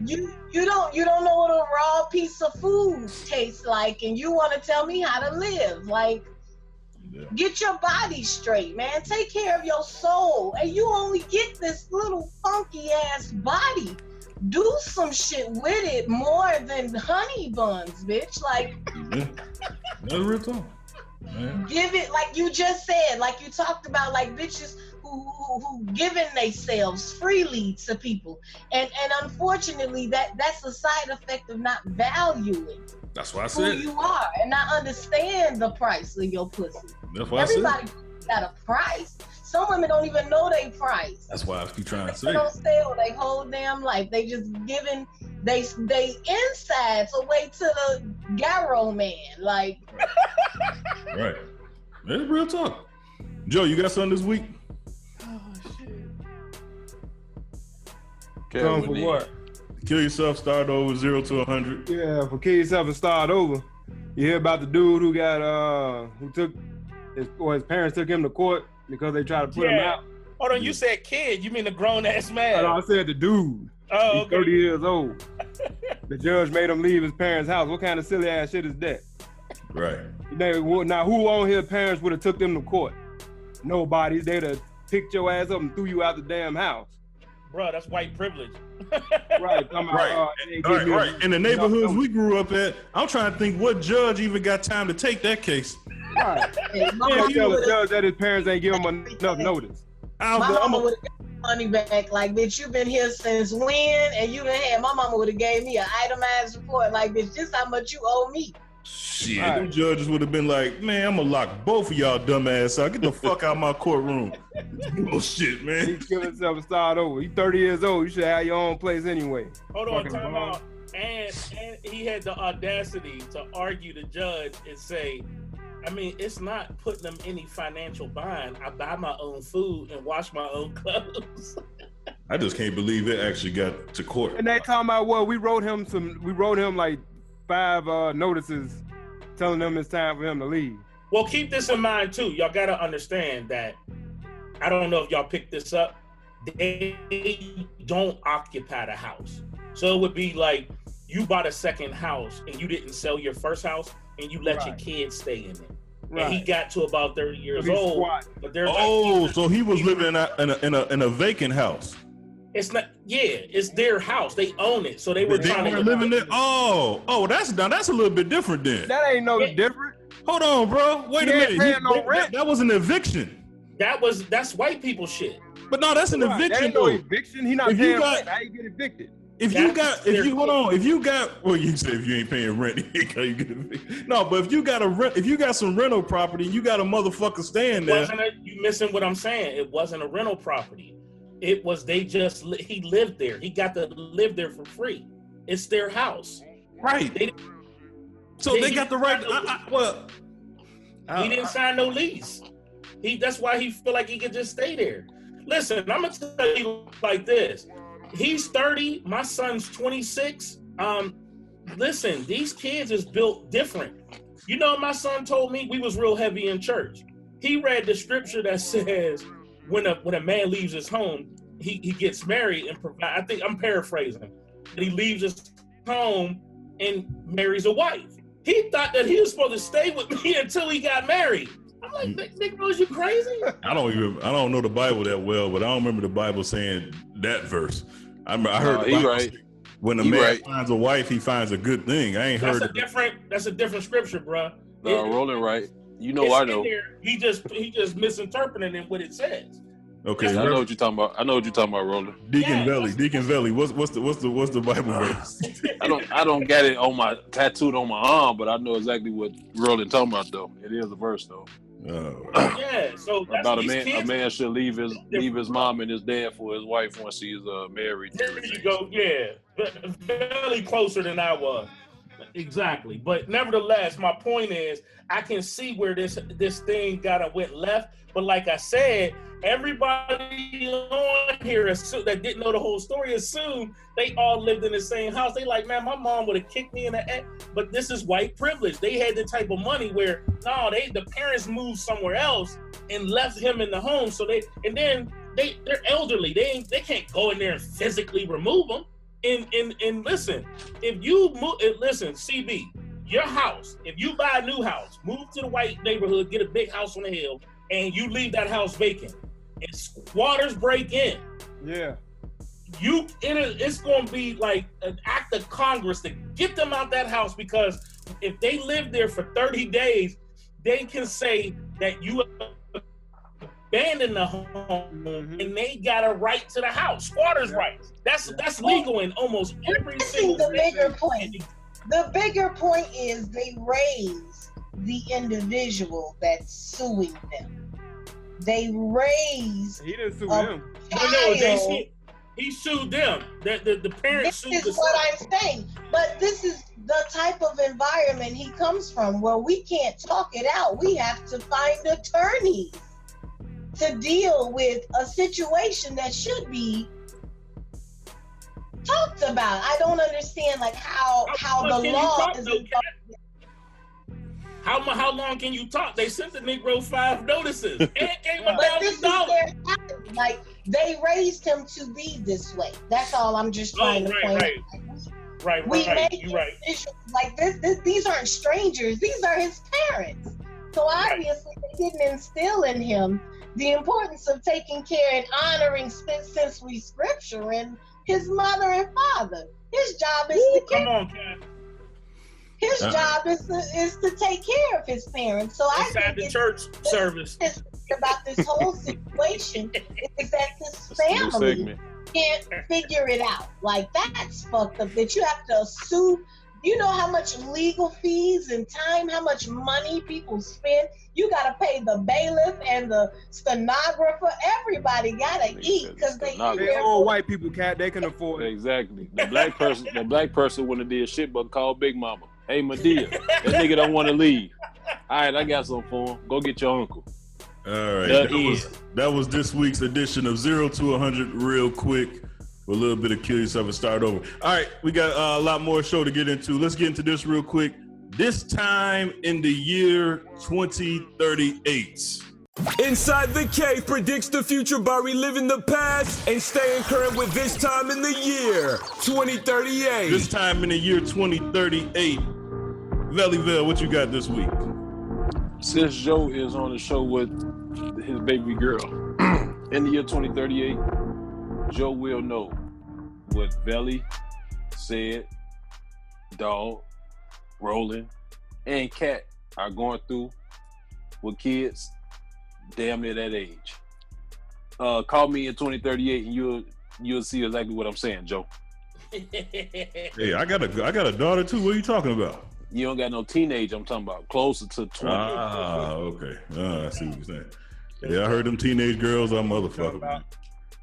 You don't know what a raw piece of food tastes like, and you want to tell me how to live. Get your body straight, man. Take care of your soul, and you only get this little funky ass body. Do some shit with it more than honey buns, bitch. That's real talk. Man. Give it, you just said, you talked about, bitches who giving themselves freely to people, and unfortunately that's a side effect of not valuing. That's why I said who you are and not understand the price of your pussy. That's why everybody got a price. Some women don't even know their price. That's why I keep trying to say. They don't sell their whole damn life. They just giving they insides away to the Garrow man. Right. That's real talk. Joe, you got something this week? Oh shit. Something for what? Kill yourself, start over, 0 to 100. Yeah, for kill yourself and start over. You hear about the dude who got his parents took him to court because they tried to put him out. Hold on, you said kid, you mean the grown ass man? No, I said the dude. Oh, He's 30 years old. The judge made him leave his parents' house. What kind of silly ass shit is that? Right. Now, who on his parents would have took them to court? Nobody. They'd have picked your ass up and threw you out the damn house. Bro, that's white privilege. Right. Right. In the neighborhoods we grew up at, I'm trying to think what judge even got time to take that case. Right. You can't tell the judge that his parents ain't give him enough notice. My mama would money back. Like, bitch, you been here since when? And you done had, my mama would have gave me an itemized report. Like, bitch, this how much you owe me. Shit, them judges would have been like, man, I'm gonna lock both of y'all dumbass out. Get the fuck out of my courtroom. Bullshit, man. He's giving himself a start over. He's 30 years old. You should have your own place anyway. Hold on, time out. And he had the audacity to argue the judge and say, I mean, it's not putting them any financial bind. I buy my own food and wash my own clothes. I just can't believe it actually got to court. And they talking about, well, we wrote him like 5 notices telling him it's time for him to leave. Well, keep this in mind too. Y'all gotta understand that, I don't know if y'all picked this up, they don't occupy the house. So it would be like you bought a second house and you didn't sell your first house and you let your kids stay in it. Right. And he got to about 30 years old. But they're so he was living in a vacant house. It's not. Yeah, it's their house. They own it, so they were trying to live in there. Oh, that's a little bit different then. That ain't no different. Hold on, bro. Wait a minute. That was an eviction. That's white people shit. But no, that's an eviction. That ain't no eviction. He not paying rent. How you get evicted? Well, you say if you ain't paying rent, you get evicted. No, but if you got some rental property, you got a motherfucker staying there. You missing what I'm saying? It wasn't a rental property. It was he lived there. He got to live there for free. It's their house. Right. They got the right. He didn't sign no lease. That's why he feel like he could just stay there. Listen, I'm gonna tell you like this. He's 30. My son's 26. Listen, these kids is built different. You know, my son told me, we was real heavy in church. He read the scripture that says, when a man leaves his home, he gets married and provide. I think I'm paraphrasing. He leaves his home and marries a wife. He thought that he was supposed to stay with me until he got married. I'm like, Nick Rose, you crazy? I don't know the Bible that well, but I don't remember the Bible saying that verse. I heard the Bible say, when a man finds a wife, he finds a good thing. I ain't heard That's a different scripture, bro. No, Roland, right? You know, I know. He just misinterpreting what it says. Okay, I know what you're talking about. Roland. Deacon Velle. What's the Bible verse? I don't get it on my tattooed on my arm, but I know exactly what Roland talking about though. It is a verse though. Yeah, so that's about a man should leave his mom and his dad for his wife once he's married. There you go. Yeah, very closer than I was. Exactly, but nevertheless, my point is, I can see where this thing went left. But like I said, everybody on here that didn't know the whole story assumed they all lived in the same house. They like, man, my mom would have kicked me in the ass. But this is white privilege. They had the type of money where the parents moved somewhere else and left him in the home. So they're elderly. They can't go in there and physically remove them. And listen, if you move, CB, your house, if you buy a new house, move to the white neighborhood, get a big house on the hill, and you leave that house vacant, and squatters break in. Yeah. It's going to be like an act of Congress to get them out that house, because if they live there for 30 days, they can say that you abandoned the home and they got a right to the house. Squatters' rights. That's legal in almost every single the bigger point. The bigger point is they raise the individual that's suing them. They raise. He didn't sue him. He sued them. The parents sued. This is what I'm saying. But this is the type of environment he comes from, where we can't talk it out. We have to find attorneys to deal with a situation that should be talked about. I don't understand how the law is. How long can you talk? They sent the Negro 5 notices and gave him $1,000. Like, they raised him to be this way. That's all I'm just trying to point out. Right. You're right. Like these aren't strangers. These are his parents. So obviously they didn't instill in him the importance of taking care and honoring sensory scripture and his mother and father. His job is to come on, Ken. His job is to take care of his parents. So I think the church service. about this whole situation is that this family segment. can't figure it out. Like, that's fucked up that you have to sue. You know how much legal fees and time, how much money people spend. You gotta pay the bailiff and the stenographer. Everybody gotta eat because they all white people, cat. They can afford it. Exactly. The black person wouldn't have did shit but call Big Mama. Hey, Madea, that nigga don't want to leave. All right, I got something for him. Go get your uncle. All right, that was this week's edition of 0 to 100 real quick. With a little bit of kill yourself and start over. All right, we got a lot more show to get into. Let's get into this real quick. This time in the year 2038. Inside the Cave predicts the future by reliving the past and staying current with this time in the year 2038. This time in the year 2038. Velle, what you got this week? Since Joe is on the show with his baby girl, in the year 2038, Joe will know what Velle said, Dog, Roland, and Cat are going through with kids damn near that age. Call me in 2038 and you'll see exactly what I'm saying, Joe. Hey, I got a daughter too. What are you talking about? You don't got no teenage. I'm talking about closer to 20. Ah, okay. I see what you're saying. Yeah, I heard them teenage girls are motherfuckers.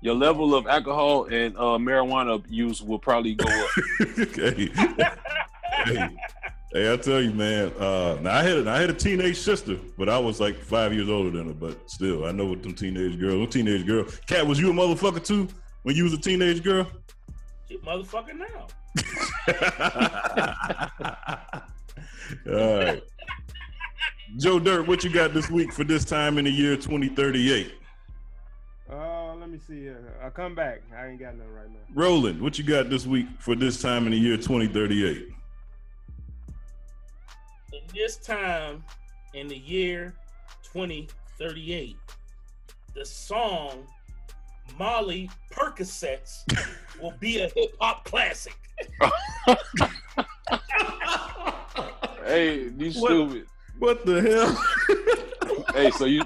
Your level of alcohol and marijuana use will probably go up. Hey, I tell you, man. Now I had a teenage sister, but I was like 5 years older than her. But still, I know what them teenage girls. Cat, was you a motherfucker too when you was a teenage girl? She a motherfucker now. All right, Joe Dirt, what you got this week for this time in the year 2038? Let me see. I'll come back. I ain't got nothing right now. Roland, what you got this week for this time in the year 2038? In this time in the year 2038, the song Molly Percocets will be a hip hop classic. Hey, you stupid. What the hell? Hey, so you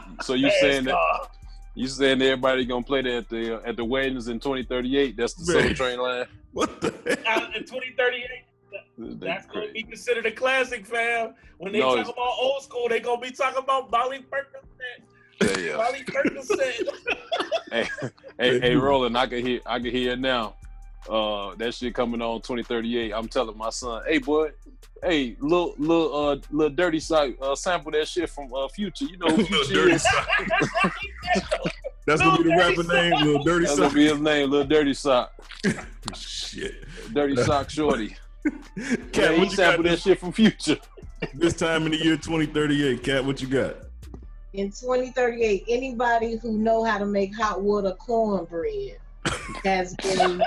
saying that? You saying everybody gonna play that at the weddings in 2038? That's the Soul Train line. What the hell? In 2038, that's gonna be considered a classic, fam. When they talk about old school, they gonna be talking about Molly Percocet. Yeah. Molly Percocet. hey, Roland, I can hear it now. That shit coming on 2038. I'm telling my son, hey boy, hey, little dirty sock, sample that shit from Future. You know who Future is. That's gonna be the rapper name, Little Dirty Sock. That's gonna be his name, Little Dirty Sock. Shit. Dirty Sock Shorty. Cat, he sampled that shit from Future. This time in the year 2038, Cat, what you got? In 2038, anybody who know how to make hot water cornbread has been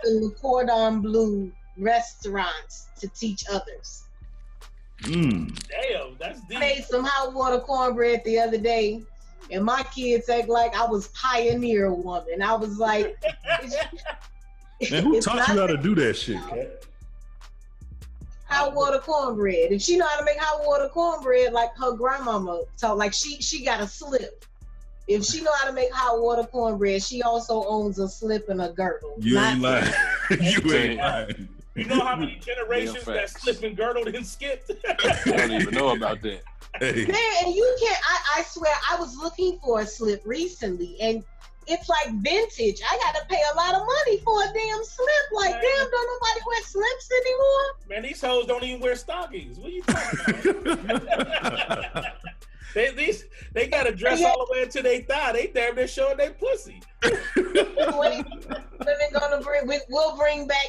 in the cordon bleu restaurants to teach others. Damn, that's deep. I made some hot water cornbread the other day, and my kids act like I was pioneer woman. I was like, man, who taught you how to do that shit, Cat? Hot water cornbread. If she know how to make hot water cornbread like her grandmama taught, like she got a slip. If she know how to make hot water cornbread, she also owns a slip and a girdle. You ain't lying. You ain't lying. You know how many generations that slip and girdle didn't skip? I don't even know about that. Hey. Man, and you can't, I swear, I was looking for a slip recently, and it's like vintage. I gotta pay a lot of money for a damn slip. Like, damn, don't nobody wear slips anymore? Man, these hoes don't even wear stockings. What are you talking about? They got to dress all the way into their thigh. They damn near showing their pussy. Women gonna we'll bring back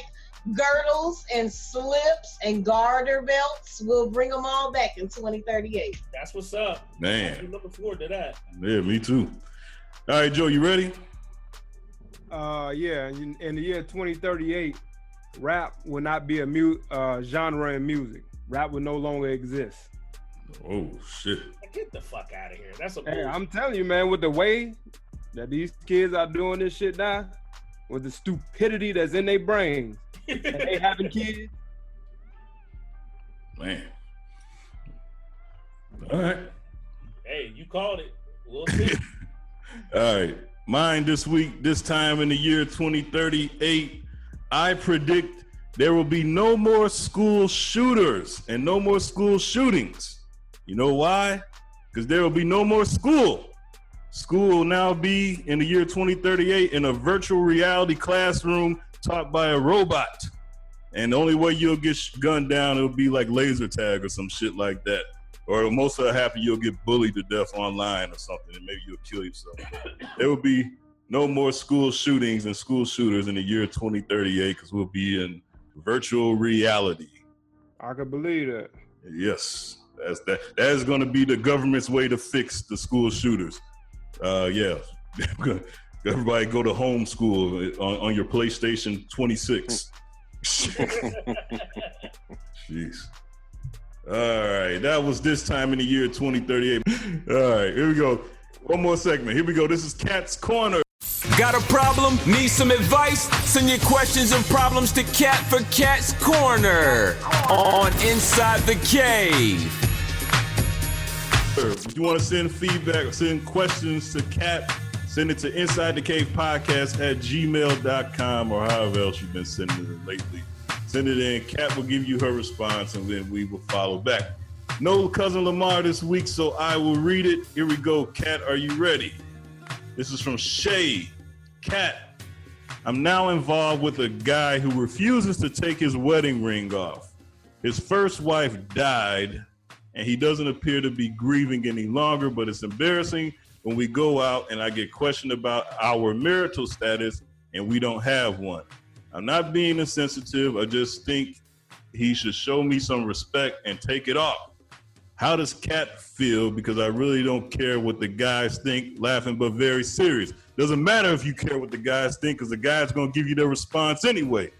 girdles and slips and garter belts. We'll bring them all back in 2038. That's what's up. Man. I'm looking forward to that. Yeah, me too. All right, Joe, you ready? Yeah. In the year 2038, rap will not be a genre in music. Rap will no longer exist. Oh shit! Get the fuck out of here. That's a hey, I'm telling you, man, with the way that these kids are doing this shit now, with the stupidity that's in their brains, and they having kids. Man. All right. Hey, you called it. We'll see. All right. Mine this week, this time in the year 2038, I predict there will be no more school shooters and no more school shootings. You know why? Because there will be no more school. School will now be, in the year 2038, in a virtual reality classroom taught by a robot. And the only way you'll get gunned down, it'll be like laser tag or some shit like that. Or most of it happen, you'll get bullied to death online or something, and maybe you'll kill yourself. There will be no more school shootings and school shooters in the year 2038 because we'll be in virtual reality. I can believe that. Yes, that is going to be the government's way to fix the school shooters. Yeah, everybody go to homeschool on your PlayStation 26. Jeez. All right, that was this time in the year 2038. All right, here we go. One more segment. Here we go. This is Cat's Corner. Got a problem? Need some advice? Send your questions and problems to Cat for Cat's Corner on Inside the Cave. If you want to send feedback or send questions to Cat, send it to insidethecavepodcast@gmail.com or however else you've been sending it lately. Send it in. Cat will give you her response, and then we will follow back. No Cousin Lamar this week, so I will read it. Here we go. Cat, are you ready? This is from Shay. Cat, I'm now involved with a guy who refuses to take his wedding ring off. His first wife died, and he doesn't appear to be grieving any longer, but it's embarrassing when we go out and I get questioned about our marital status, and we don't have one. I'm not being insensitive. I just think he should show me some respect and take it off. How does Cat feel? Because I really don't care what the guys think, laughing but very serious. Doesn't matter if you care what the guys think, because the guy's going to give you their response anyway.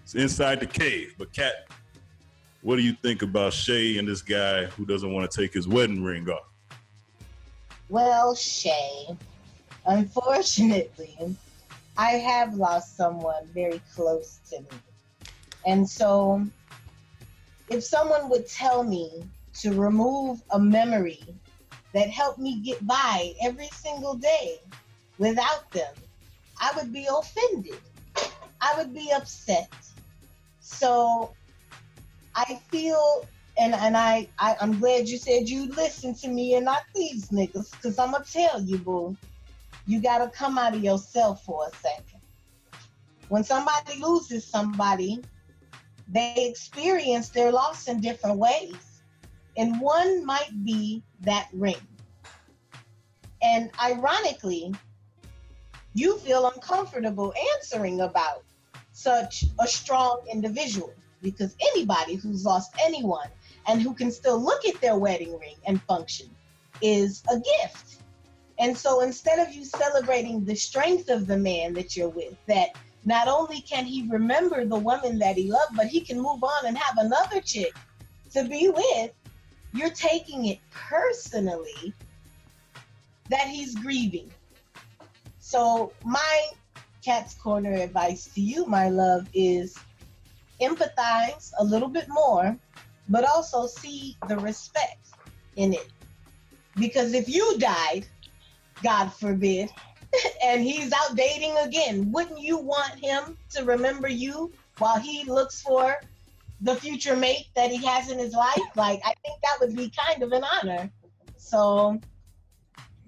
It's inside the cave. But Cat, what do you think about Shay and this guy who doesn't want to take his wedding ring off? Well, Shay, unfortunately, I have lost someone very close to me. And so if someone would tell me to remove a memory that helped me get by every single day without them, I would be offended. I would be upset. So I feel, and I'm glad you said you listen to me and not these niggas, because I'm going to tell you, boo, you got to come out of yourself for a second. When somebody loses somebody, they experience their loss in different ways. And one might be that ring. And ironically, you feel uncomfortable answering about such a strong individual, because anybody who's lost anyone and who can still look at their wedding ring and function is a gift. And so instead of you celebrating the strength of the man that you're with, that not only can he remember the woman that he loved, but he can move on and have another chick to be with, you're taking it personally that he's grieving. So my Cat's Corner advice to you, my love, is empathize a little bit more, but also see the respect in it. Because if you died, God forbid, and he's out dating again, wouldn't you want him to remember you while he looks for the future mate that he has in his life? Like, I think that would be kind of an honor. So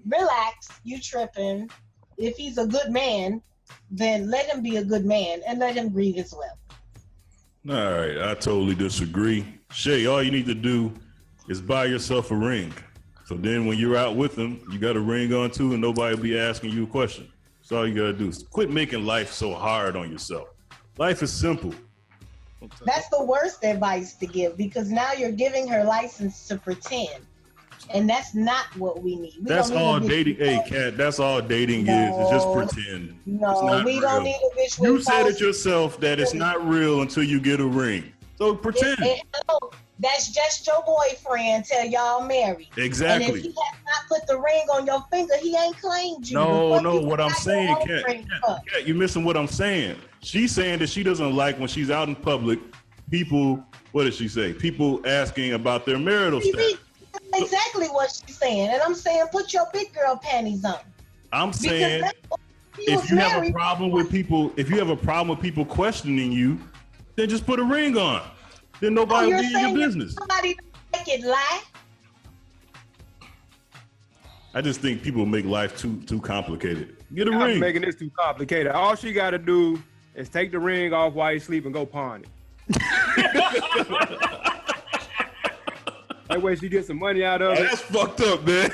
relax, you tripping. If he's a good man, then let him be a good man and let him grieve as well. All right, I totally disagree. Shay, all you need to do is buy yourself a ring. So then when you're out with him, you got a ring on too, and nobody will be asking you a question. That's all you got to do. Quit making life so hard on yourself. Life is simple. That's the worst advice to give, because now you're giving her license to pretend. And that's not what we need. That's all dating. Hey, Cat, that's all dating is. It's just pretend. No, we don't need a bitch with You said it yourself that it's not real until you get a ring. So pretend. That's just your boyfriend till y'all married. Exactly. And if he has not put the ring on your finger, he ain't claimed you. No, what I'm saying, Cat, you're missing what I'm saying. She's saying that she doesn't like when she's out in public, people, what did she say? People asking about their marital status. exactly what she's saying. And I'm saying, put your big girl panties on. I'm saying, if you have a problem with people questioning you, then just put a ring on. Then nobody will be in your business. Somebody make it lie. I just think people make life too complicated. Get a I'm ring. making this too complicated. All she got to do is take the ring off while you sleep and go pawn it. That way she gets some money out of it. That's fucked up, man.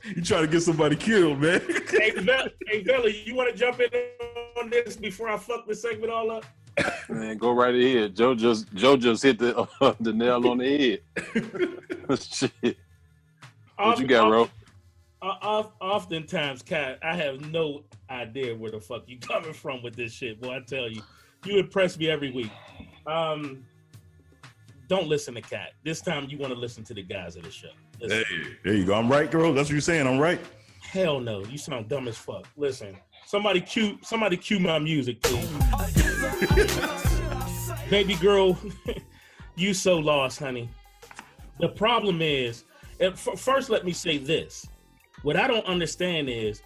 You trying to get somebody killed, man. Hey, Velle, you want to jump in on this before I fuck this segment all up? Man, go right ahead. Joe just hit the nail on the head. Shit. What you got, bro? Oftentimes, Kat, I have no idea where the fuck you coming from with this shit. Boy, I tell you, you impress me every week. Don't listen to Kat. This time you want to listen to the guys of the show. Listen. Hey, there you go. I'm right, girl. That's what you're saying. I'm right. Hell no. You sound dumb as fuck. Listen. Somebody cue my music, please. Baby girl, you so lost, honey. The problem is, first let me say this. What I don't understand is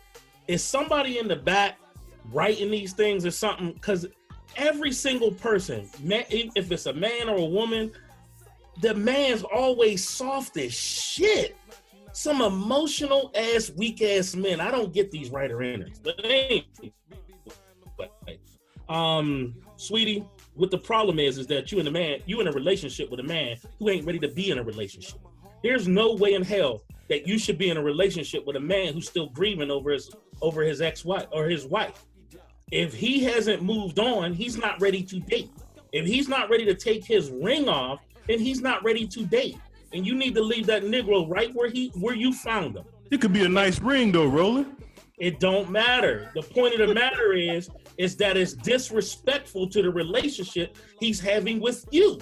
somebody in the back writing these things or something? Because every single person, if it's a man or a woman, the man's always soft as shit. Some emotional ass, weak ass men. I don't get these writer-inners. But sweetie, what the problem is that you in a relationship with a man who ain't ready to be in a relationship. There's no way in hell that you should be in a relationship with a man who's still grieving over his ex-wife or his wife. If he hasn't moved on, he's not ready to date. If he's not ready to take his ring off, then he's not ready to date. And you need to leave that Negro right where you found him. It could be a nice ring though, Roland. It don't matter. The point of the matter is that it's disrespectful to the relationship he's having with you.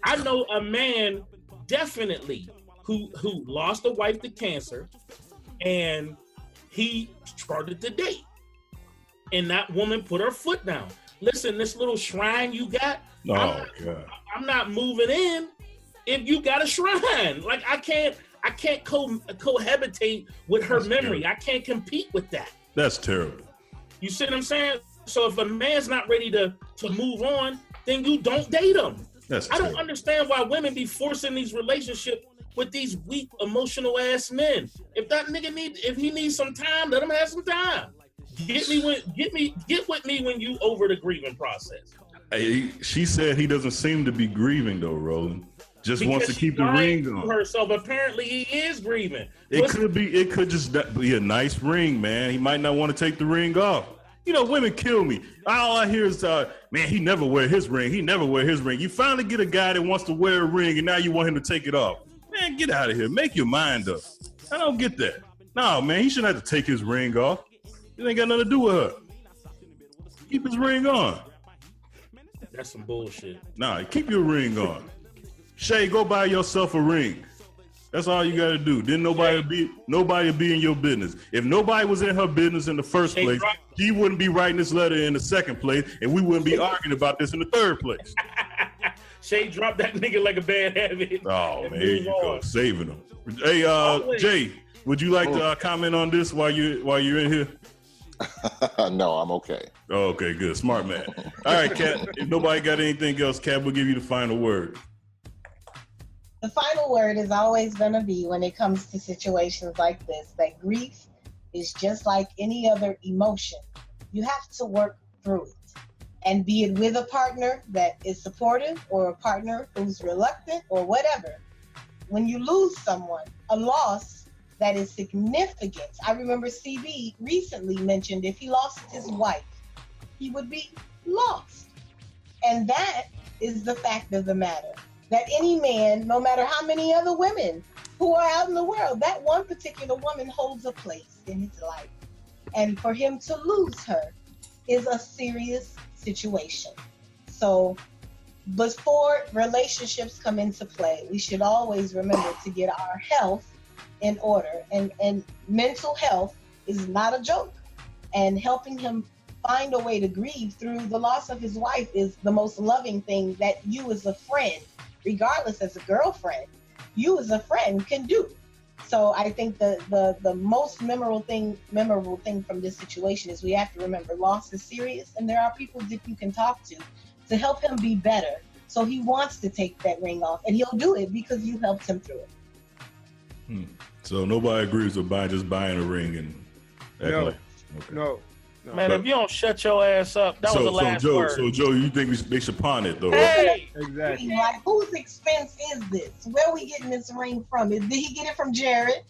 I know a man definitely who lost a wife to cancer, and he started to date. And that woman put her foot down. Listen, this little shrine you got, I'm not moving in if you got a shrine. Like I can't cohabitate with her memory. I can't compete with that. That's terrible. You see what I'm saying? So if a man's not ready to move on, then you don't date him. I don't understand why women be forcing these relationships with these weak, emotional ass men. If that nigga needs some time, let him have some time. Get with me when you over the grieving process. Hey, she said he doesn't seem to be grieving though, Roland. Just wants to keep the ring on herself. Apparently he is grieving. It could just be a nice ring, man. He might not want to take the ring off. You know, women kill me. All I hear is, man, he never wear his ring. He never wear his ring. You finally get a guy that wants to wear a ring, and now you want him to take it off. Man, get out of here. Make your mind up. I don't get that. No, man, he shouldn't have to take his ring off. It ain't got nothing to do with her. Keep his ring on. That's some bullshit. Nah, keep your ring on. Shay, go buy yourself a ring. That's all you gotta do. Then nobody be in your business. If nobody was in her business in the first place, she wouldn't be writing this letter in the second place, and we wouldn't be arguing about this in the third place. Shay dropped that nigga like a bad habit. Oh man, here you go, saving him. Hey, Jay, would you like to comment on this while you're in here? No, I'm okay. Oh, okay, good, smart man. All right, Kat. If nobody got anything else, Kat, we'll give you the final word. The final word is always going to be, when it comes to situations like this, that grief is just like any other emotion. You have to work through it. And be it with a partner that is supportive or a partner who's reluctant or whatever. When you lose someone, a loss that is significant. I remember CB recently mentioned if he lost his wife, he would be lost. And that is the fact of the matter. That any man, no matter how many other women who are out in the world, that one particular woman holds a place in his life. And for him to lose her is a serious situation. So before relationships come into play, we should always remember to get our health in order. And mental health is not a joke. And helping him find a way to grieve through the loss of his wife is the most loving thing that you as a friend, regardless as a girlfriend, you as a friend can do. So I think the most memorable thing from this situation is we have to remember loss is serious, and there are people that you can talk to help him be better. So he wants to take that ring off, and he'll do it because you helped him through it. So nobody agrees with just buying a ring and No. Man, if you don't shut your ass up, that was the last word. So Joe, you think they should pawn it though? Hey, exactly. Like, whose expense is this? Where are we getting this ring from? Did he get it from Jared?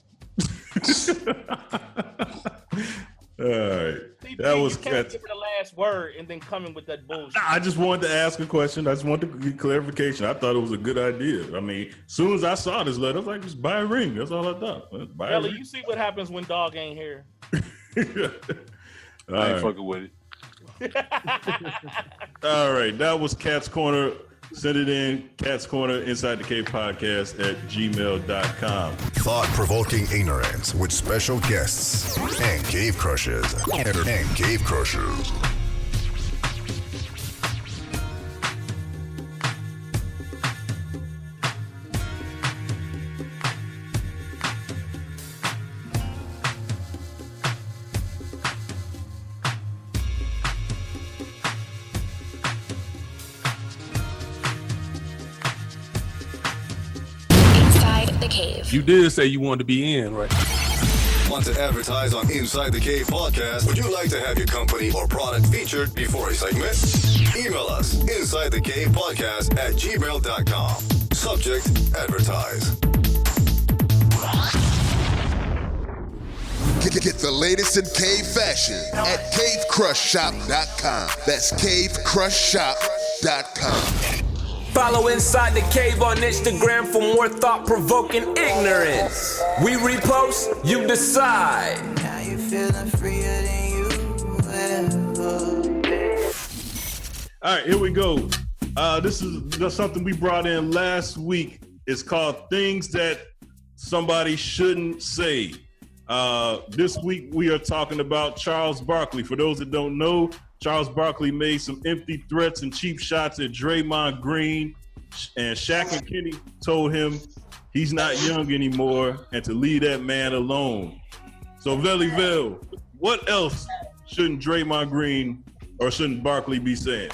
All right. That was give it the last word and then come in with that bullshit. I just wanted to ask a question. I just wanted to get clarification. I thought it was a good idea. I mean, as soon as I saw this letter, I was like, just buy a ring. That's all I thought. Velle, you see what happens when dog ain't here. I ain't fucking with it. All right. That was Cat's Corner. Send it in, Cat's Corner, Inside the Cave Podcast at gmail.com. Thought-provoking ignorance with special guests and cave crushers. And cave crushers. Cave. You did say you wanted to be in, right? Want to advertise on Inside the Cave Podcast? Would you like to have your company or product featured before a segment? Email us insidethecavepodcast at gmail.com. Subject, advertise. Get the latest in cave fashion at cavecrushshop.com. That's cavecrushshop.com. Follow Inside the Cave on Instagram for more thought-provoking ignorance. We repost, you decide. Now you feeling freer than you ever. All right, here we go. This is just something we brought in last week. It's called Things That Somebody Shouldn't Say. This week we are talking about Charles Barkley. For those that don't know, Charles Barkley made some empty threats and cheap shots at Draymond Green, and Shaq and Kenny told him he's not young anymore and to leave that man alone. So Velle, what else shouldn't Draymond Green or shouldn't Barkley be saying?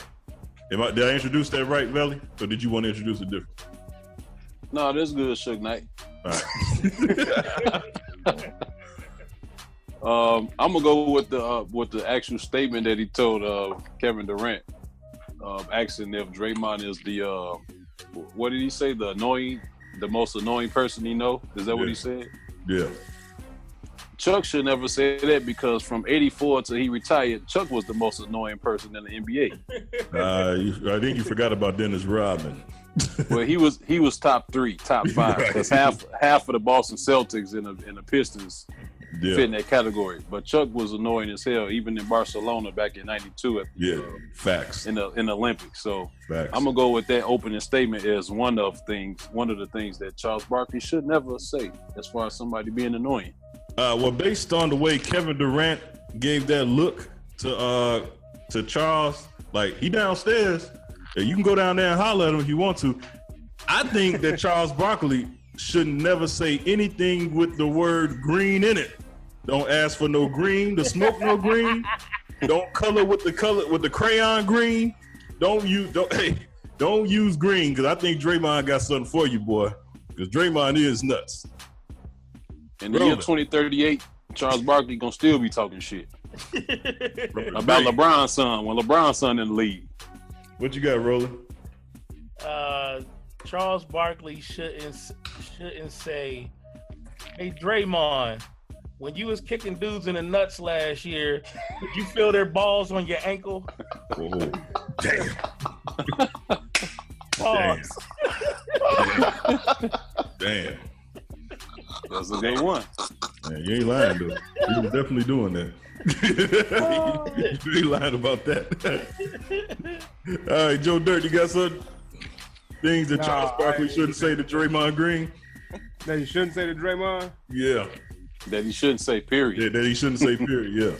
Did I introduce that right, Velle, or did you want to introduce it different? No, that's good, Suge Knight. All right. I'm gonna go with the actual statement that he told Kevin Durant, asking if Draymond is the what did he say? The most annoying person he know. Is that what he said? Yeah. Chuck should never say that because from '84 till he retired, Chuck was the most annoying person in the NBA. I think you forgot about Dennis Rodman. Well, he was top 5 because half of the Boston Celtics and the Pistons fit in that category. But Chuck was annoying as hell, even in Barcelona back in '92. Facts in the Olympics. So facts. I'm gonna go with that opening statement as one of the things that Charles Barkley should never say as far as somebody being annoying. Well, based on the way Kevin Durant gave that look to Charles, like he downstairs. You can go down there and holler at him if you want to. I think that Charles Barkley should never say anything with the word green in it. Don't ask for no green, to smoke no green. Don't color with the crayon green. Don't use green, because I think Draymond got something for you, boy. Because Draymond is nuts. In the year 2038, Charles Barkley gonna still be talking shit about LeBron's son when LeBron's son in the league. What you got, Roland? Charles Barkley shouldn't say, "Hey Draymond, when you was kicking dudes in the nuts last year, did you feel their balls on your ankle?" Oh, damn. Pause. Damn. That's the game one. Man, you ain't lying though. You was definitely doing that. You ain't lying about that. All right, Joe Dirt, you got some things that Charles Barkley shouldn't say to Draymond Green? That he shouldn't say to Draymond? Yeah. That he shouldn't say, period. Yeah, that he shouldn't say, period, yeah.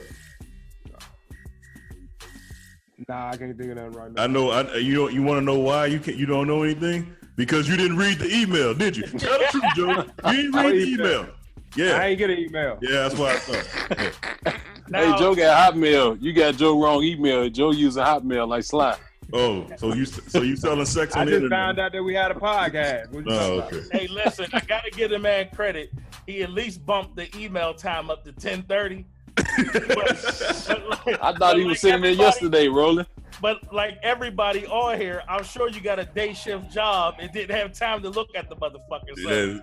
Nah, I can't think of that right now. I know. You want to know why you don't know anything? Because you didn't read the email, did you? Tell the truth, Joe. You didn't read the email. Yeah, I ain't get an email. Yeah, that's what I thought. Yeah. Hey, Joe got Hotmail. You got Joe wrong email. Joe using Hotmail like Sly. Oh, so you selling sex on I the just internet? found out that we had a podcast. What you talking about? Hey, listen, I gotta give the man credit. He at least bumped the email time up to 10:30. I thought he was sitting in yesterday, Roland. But like everybody on here, I'm sure you got a day shift job and didn't have time to look at the motherfucker. So.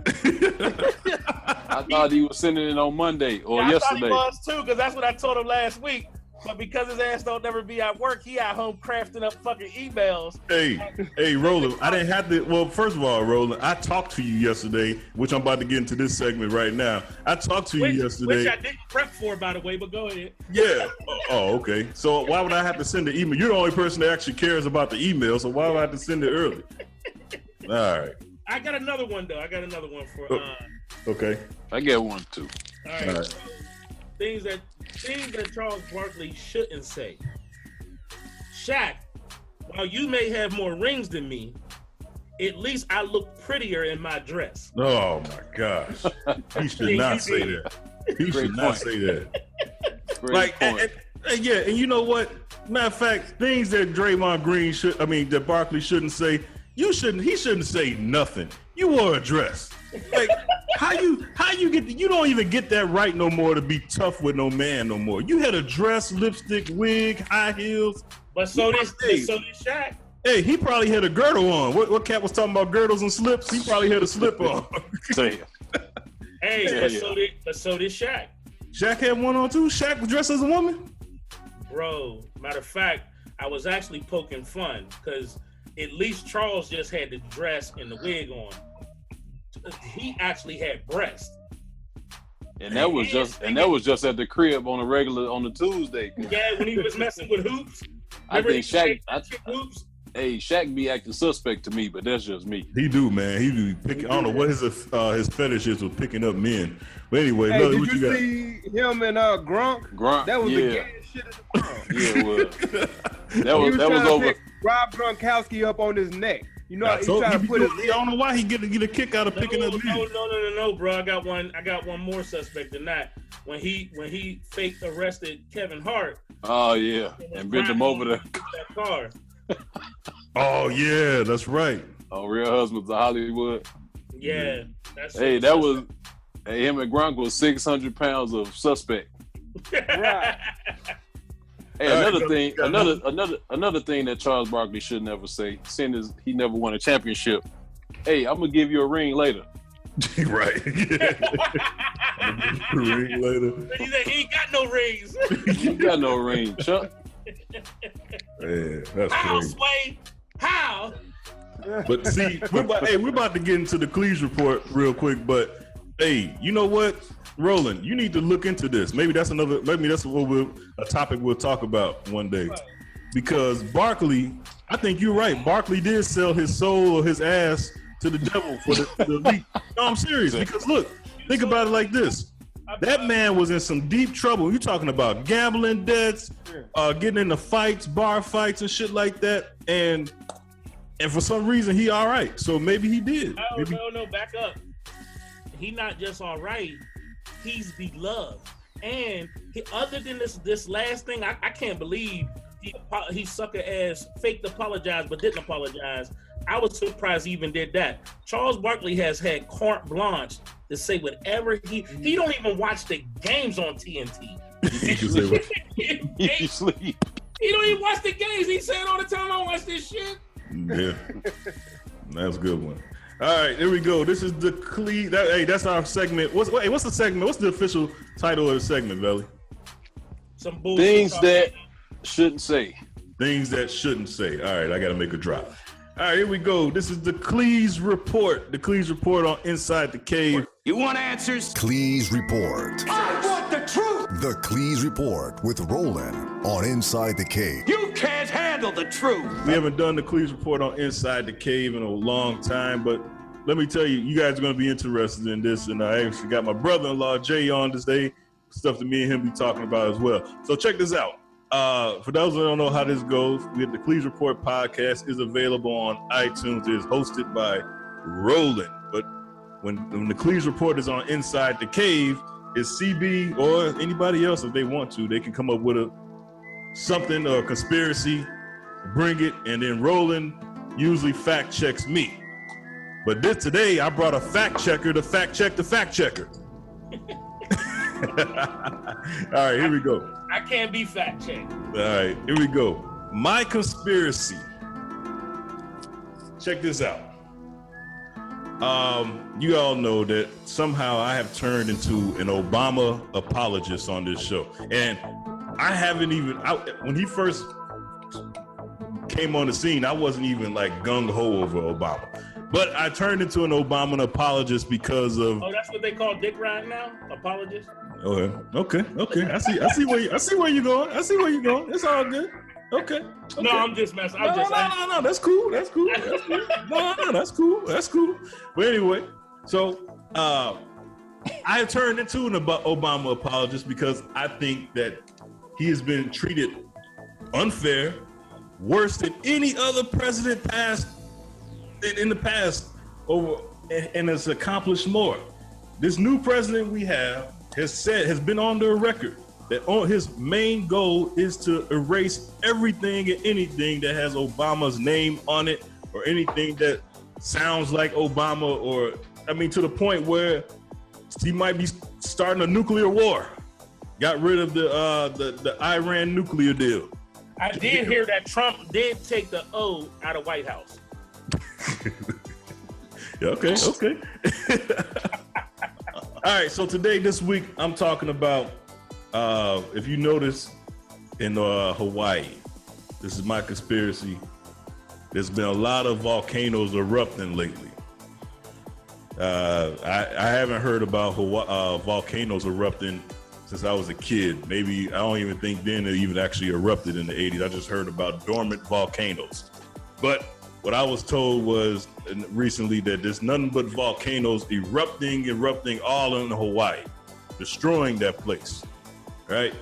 I thought he was sending it on Monday or yesterday. I thought he was too, because that's what I told him last week. But because his ass don't never be at work, he at home crafting up fucking emails. Hey, Roland, I didn't have to. Well, first of all, Roland, I talked to you yesterday, which I'm about to get into this segment right now. I talked to you yesterday. Which I didn't prep for, by the way, but go ahead. Yeah. Oh, okay. So why would I have to send the email? You're the only person that actually cares about the email, so why would I have to send it early? All right. I got another one, though. I got another one for... Okay. I got one, too. All right. Things that Charles Barkley shouldn't say. Shaq, while you may have more rings than me, at least I look prettier in my dress. Oh my gosh. He should not say that. He should not say that. Like, and you know what? Matter of fact, things that Draymond Green that Barkley shouldn't say, he shouldn't say nothing. You wore a dress. Like, how you get you don't even get that right no more to be tough with no man no more. You had a dress, lipstick, wig, high heels. But so did Shaq. Hey, he probably had a girdle on. What Cat was talking about girdles and slips? He probably had a slip on. Hey, so did Shaq. Shaq had one on too? Shaq was dressed as a woman? Bro, matter of fact, I was actually poking fun because at least Charles just had the dress and the wig on. He actually had breasts. And that was just at the crib on the Tuesday. Yeah, when he was messing with hoops. I think Shaq. Hey, Shaq be acting suspect to me, but that's just me. He do, man. He do picking. I don't know what his fetish is with picking up men. But anyway, hey, look, did you see him and Gronk? Gronk, that was yeah. the gayest shit in the world. Yeah, it was. That was over. Pick Rob Gronkowski up on his neck. You know, he's trying to put his. I don't know why he get a kick out of picking up men. No, bro. I got one more suspect than that. When he faked arrested Kevin Hart. Oh yeah, and bent him over that car. Oh yeah, that's right. Oh, Real Husbands of Hollywood. Yeah, that's him and Gronk was 600 pounds of suspect. Right. Hey, another thing that Charles Barkley should never say, seeing as he never won a championship. Hey, I'm gonna give you a ring later. Right. Ring later. He said he ain't got no rings. He ain't got no ring, Chuck. Man, that's how, crazy. Sway? How? But see, we're about to get into the Cleeze Report real quick. But hey, you know what, Roland, you need to look into this. Maybe that's a topic we'll talk about one day. Because Barkley, I think you're right. Barkley did sell his soul or his ass to the devil for the league. No, I'm serious. Because look, think about it like this. That man was in some deep trouble. You're talking about gambling debts, getting into fights, bar fights and shit like that. And for some reason, he all right. So maybe he did. No, back up. He not just all right. He's beloved. And other than this last thing, I can't believe he sucker ass faked apologize but didn't apologize. I was surprised he even did that. Charles Barkley has had carte blanche to say whatever he don't even watch the games on TNT. He sleep. He don't even watch the games. He said all the time, I don't watch this shit. Yeah. That's a good one. All right, here we go. This is the Cleeze. Hey, that's our segment. What's the segment? What's the official title of the segment, Velle? Some bullshit. Things that shouldn't say. Things that shouldn't say. All right, I got to make a drop. All right, here we go. This is the Cleeze Report. The Cleeze Report on Inside the Cave. You want answers? Cleeze Report. I want the truth. The Cleeze Report with Roland on Inside the Cave. You can't handle the truth. We haven't done the Cleeze Report on Inside the Cave in a long time, but let me tell you, you guys are going to be interested in this. And I actually got my brother-in-law, Jay, on today. Stuff that me and him be talking about as well. So check this out. For those who don't know how this goes, we have the Cleeze Report podcast is available on iTunes. It is hosted by Roland. But when the Cleeze Report is on Inside the Cave, it's CB or anybody else, if they want to, they can come up with something or a conspiracy, bring it, and then Roland usually fact checks me. But today I brought a fact checker to fact check the fact checker. All right, here we go. I can't be fact checked. All right, here we go. My conspiracy. Check this out. You all know that somehow I have turned into an Obama apologist on this show. And I haven't even, when he first came on the scene, I wasn't even like gung-ho over Obama. But I turned into an Obama apologist because of... Oh, that's what they call dick riding now? Apologist? Okay. I see where you're going. It's all good. Okay. No, I'm just messing. No, that's cool. No, that's cool. But anyway, so I have turned into an Obama apologist because I think that he has been treated unfair, worse than any other president in the past, and has accomplished more. This new president we have has been on the record that his main goal is to erase everything and anything that has Obama's name on it or anything that sounds like Obama, or to the point where he might be starting a nuclear war. Got rid of the Iran nuclear deal. I did hear that Trump did take the O out of White House. Okay. All right, so this week, I'm talking about, if you notice, in Hawaii, this is my conspiracy, there's been a lot of volcanoes erupting lately. I haven't heard about volcanoes erupting since I was a kid. Maybe, I don't even think then it even actually erupted in the 80s. I just heard about dormant volcanoes. But what I was told was recently that there's nothing but volcanoes erupting all in Hawaii, destroying that place, right?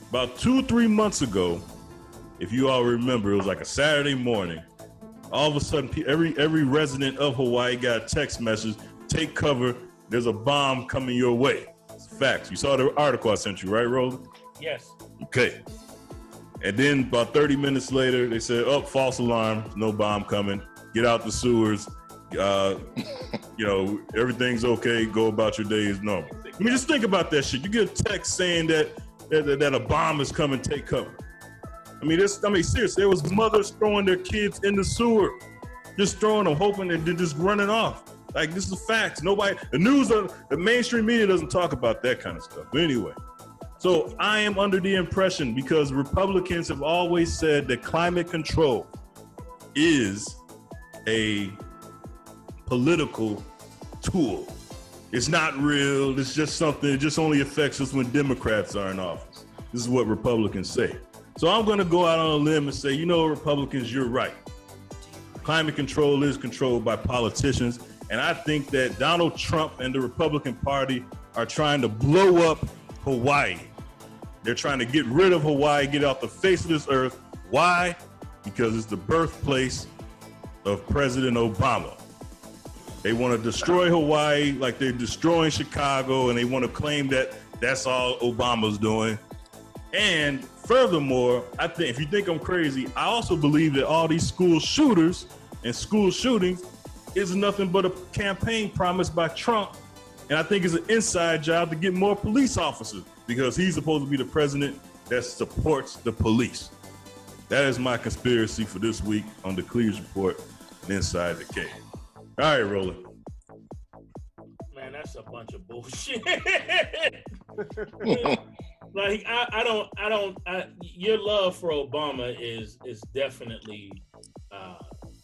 About 2-3 months ago, if you all remember, it was like a Saturday morning. All of a sudden, every resident of Hawaii got a text message, take cover, there's a bomb coming your way. It's facts. You saw the article I sent you, right, Roland? Yes. Okay. And then about 30 minutes later, they said, oh, false alarm, no bomb coming. Get out the sewers. Everything's okay. Go about your day as normal. Just think about that shit. You get a text saying that a bomb is coming, take cover. Seriously, there was mothers throwing their kids in the sewer, just throwing them, hoping that they're just running off. Like, this is facts. Nobody, the mainstream media doesn't talk about that kind of stuff. But anyway, so I am under the impression, because Republicans have always said that climate control is a political tool. It's not real. It's just something. It just only affects us when Democrats are in office. This is what Republicans say. So I'm going to go out on a limb and say, Republicans, you're right. Climate control is controlled by politicians. And I think that Donald Trump and the Republican Party are trying to blow up Hawaii. They're trying to get rid of Hawaii, get off the face of this earth. Why? Because it's the birthplace of President Obama. They want to destroy Hawaii like they're destroying Chicago, and they want to claim that that's all Obama's doing. And furthermore, I think, if you think I'm crazy, I also believe that all these school shooters and school shootings is nothing but a campaign promise by Trump. And I think it's an inside job to get more police officers, because he's supposed to be the president that supports the police. That is my conspiracy for this week on the Cleeze Report and Inside the Cave. All right, Roland. Man, that's a bunch of bullshit. Like, your love for Obama is definitely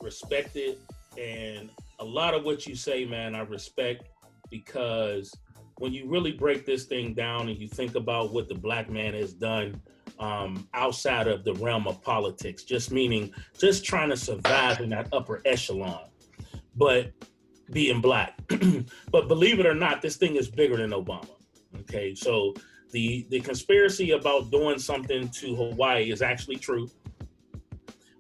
respected, and a lot of what you say, man, I respect, because when you really break this thing down and you think about what the black man has done outside of the realm of politics, just trying to survive in that upper echelon, but being black. But believe it or not, this thing is bigger than Obama. Okay, so The conspiracy about doing something to Hawaii is actually true.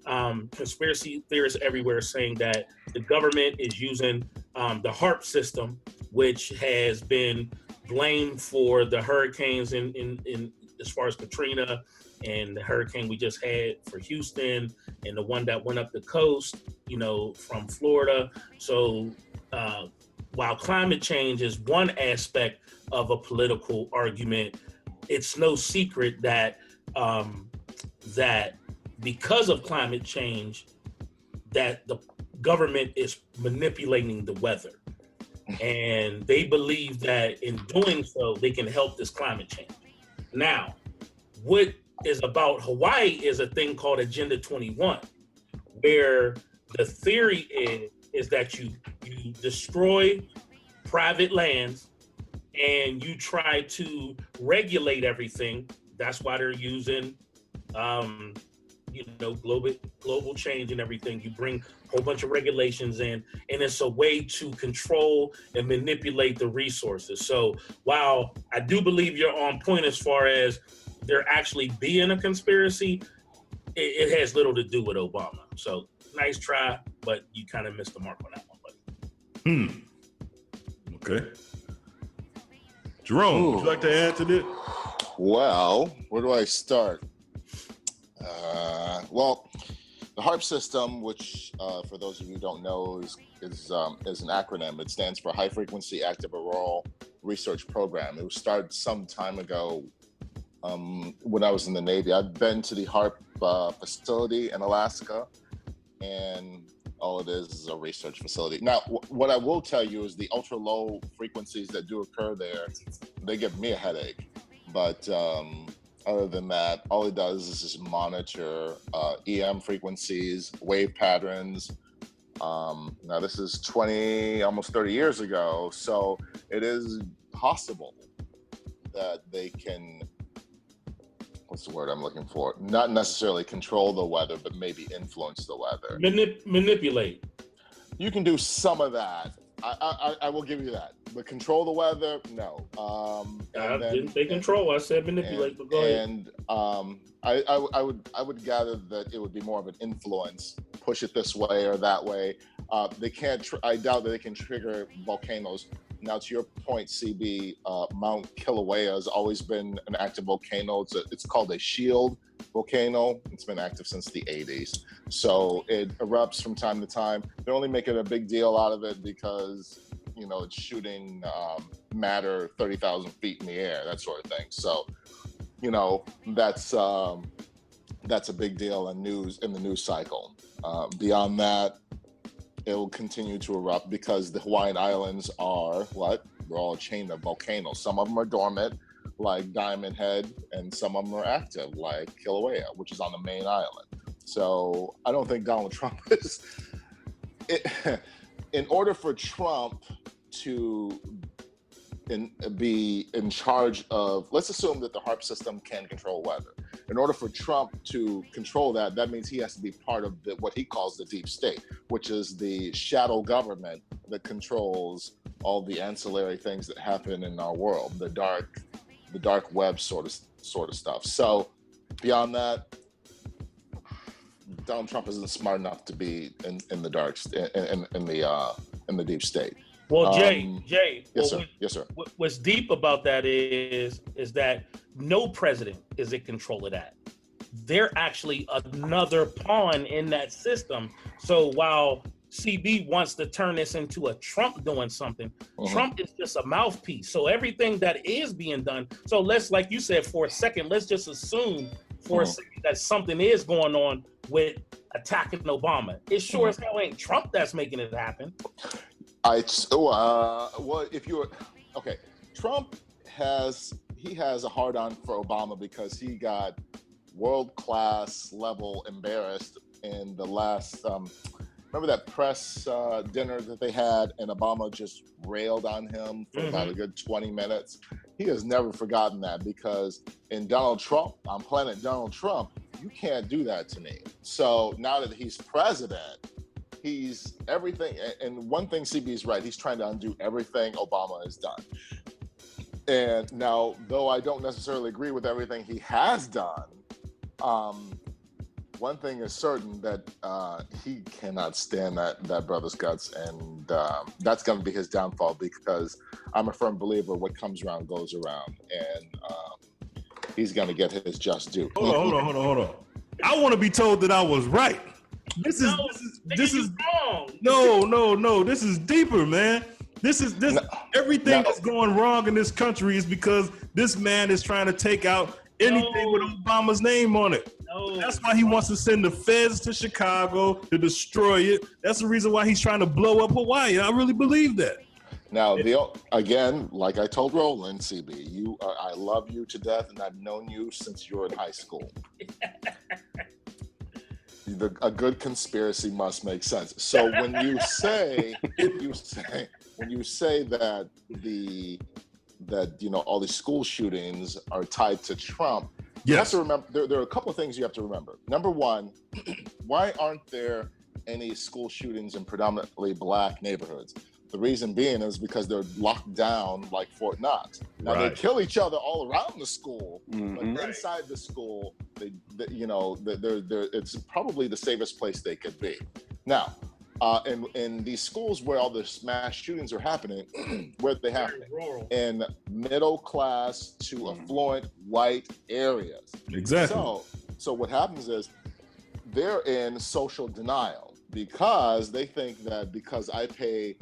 Conspiracy theorists everywhere are saying that the government is using the HARP system, which has been blamed for the hurricanes in as far as Katrina and the hurricane we just had for Houston and the one that went up the coast, from Florida. So while climate change is one aspect of a political argument, it's no secret that that because of climate change, that the government is manipulating the weather. And they believe that in doing so, they can help this climate change. Now, what is about Hawaii is a thing called Agenda 21, where the theory is that you destroy private lands and you try to regulate everything. That's why they're using global change and everything. You bring a whole bunch of regulations in, and it's a way to control and manipulate the resources. So while I do believe you're on point as far as there actually being a conspiracy, it has little to do with Obama. So nice try, but you kind of missed the mark on that one, buddy. Okay. Jerome, would you like to add to this? Well, where do I start? Well, the HARP system, which for those of you who don't know, is an acronym. It stands for High Frequency Active Auroral Research Program. It was started some time ago when I was in the Navy. I've been to the HARP facility in Alaska, and all it is a research facility. Now, what I will tell you is the ultra low frequencies that do occur there, they give me a headache. But other than that, all it does is just monitor EM frequencies, wave patterns. Now, this is 20, almost 30 years ago, so it is possible that they can, what's the word I'm looking for? Not necessarily control the weather, but maybe influence the weather. Manipulate. You can do some of that. I will give you that. But control the weather, no. I didn't say control. I said manipulate. But go ahead. And I would gather that it would be more of an influence. Push it this way or that way. They can't. I doubt that they can trigger volcanoes. Now, to your point, CB, Mount Kilauea has always been an active volcano. It's called a shield volcano. It's been active since the 80s. So it erupts from time to time. They're only making a big deal out of it because, it's shooting matter 30,000 feet in the air, that sort of thing. So, that's a big deal in the news cycle. Beyond that, it will continue to erupt because the Hawaiian Islands are what? They're all a chain of volcanoes. Some of them are dormant, like Diamond Head, and some of them are active, like Kilauea, which is on the main island. So I don't think Donald Trump is... In order for Trump to be in charge of... Let's assume that the HARP system can control weather. In order for Trump to control that, that means he has to be part of what he calls the deep state, which is the shadow government that controls all the ancillary things that happen in our world, the dark web sort of stuff. So beyond that, Donald Trump isn't smart enough to be in the dark in the deep state. Well, Jay. Yes, sir. Yes, sir. What's deep about that is that no president is in control of that. They're actually another pawn in that system. So while CB wants to turn this into a Trump doing something, Trump is just a mouthpiece. So everything that is being done. So let's, like you said, for a second, let's just assume for a second that something is going on with attacking Obama. It sure as hell ain't Trump that's making it happen. Well, if you're okay, Trump has a hard on for Obama because he got world-class level embarrassed in the last remember that press dinner that they had, and Obama just railed on him for about a good 20 minutes. He has never forgotten that, because in Donald Trump, on Planet Donald Trump, you can't do that to me. So now that he's president, he's everything. And one thing CB is right, he's trying to undo everything Obama has done. And now, though I don't necessarily agree with everything he has done, one thing is certain, that he cannot stand that brother's guts, and that's going to be his downfall, because I'm a firm believer what comes around goes around, and he's going to get his just due. Hold on. I want to be told that I was right. This is wrong. No. This is deeper, man. Everything that's going wrong in this country is because this man is trying to take out anything with Obama's name on it. No. That's why he wants to send the feds to Chicago to destroy it. That's the reason why he's trying to blow up Hawaii. I really believe that. Now, again, like I told Roland, CB, I love you to death, and I've known you since you were in high school. A good conspiracy must make sense. So when you say that all these school shootings are tied to Trump, you have to remember there are a couple of things you have to remember. Number one, why aren't there any school shootings in predominantly black neighborhoods? The reason being is because they're locked down like Fort Knox. Now they kill each other all around the school, but inside the school, it's probably the safest place they could be. Now, in these schools where all the mass shootings are happening, where they happen? In middle class to affluent white areas. Exactly. So what happens is they're in social denial, because they think that because I pay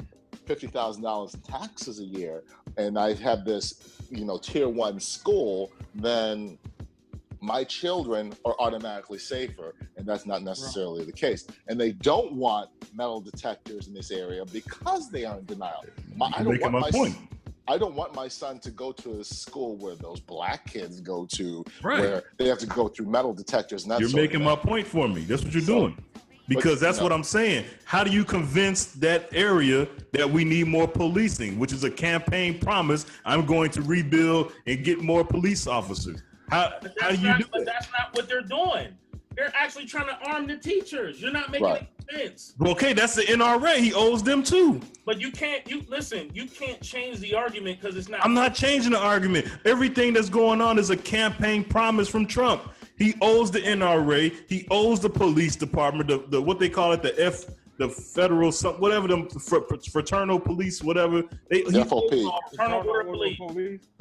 $50,000 in taxes a year and I have this, tier 1 school, then my children are automatically safer, and that's not necessarily the case. And they don't want metal detectors in this area because they are in denial. I don't want my son to go to a school where those black kids go to, where they have to go through metal detectors. And you're making my point for me. That's what you're doing. Because that's what I'm saying. How do you convince that area that we need more policing, which is a campaign promise? I'm going to rebuild and get more police officers. How do you do that? But that's not what they're doing. They're actually trying to arm the teachers. You're not making any sense. Okay, that's the NRA. He owes them too. But you can't change the argument because it's not. I'm not changing the argument. Everything that's going on is a campaign promise from Trump. He owes the NRA. He owes the police department, the what they call it, the federal, whatever, them fraternal police, whatever. FOP. Fraternal police.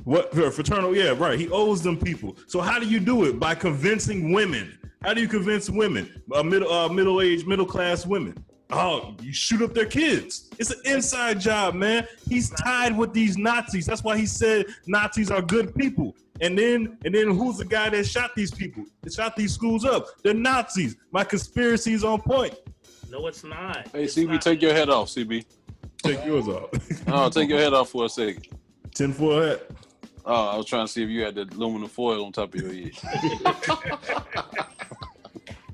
What fraternal? Yeah, right. He owes them people. So how do you do it? By convincing women. How do you convince women? Middle-aged, middle-class women. Oh, you shoot up their kids. It's an inside job, man. He's tied with these Nazis. That's why he said Nazis are good people. And then who's the guy that shot these people? That shot these schools up? They're Nazis. My conspiracy is on point. No, it's not. Hey, CB, take your head off, CB. Take yours off. Oh, take your head off for a second. 10-4 hat. Oh, I was trying to see if you had the aluminum foil on top of your head.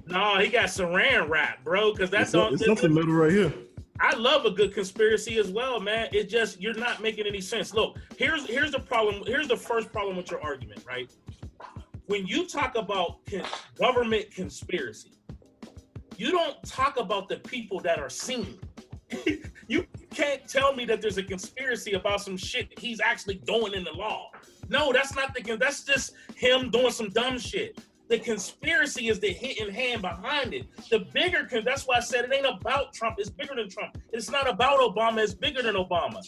No, he got saran wrap, bro. Because that's it's something metal right here. I love a good conspiracy as well, man. It's just you're not making any sense. Look, here's the problem. Here's the first problem with your argument, right? When you talk about government conspiracy, you don't talk about the people that are seen. You can't tell me that there's a conspiracy about some shit he's actually doing in the law. No, that's not that's just him doing some dumb shit. The conspiracy is the hidden hand behind it. That's why I said it ain't about Trump. It's bigger than Trump. It's not about Obama. It's bigger than Obama.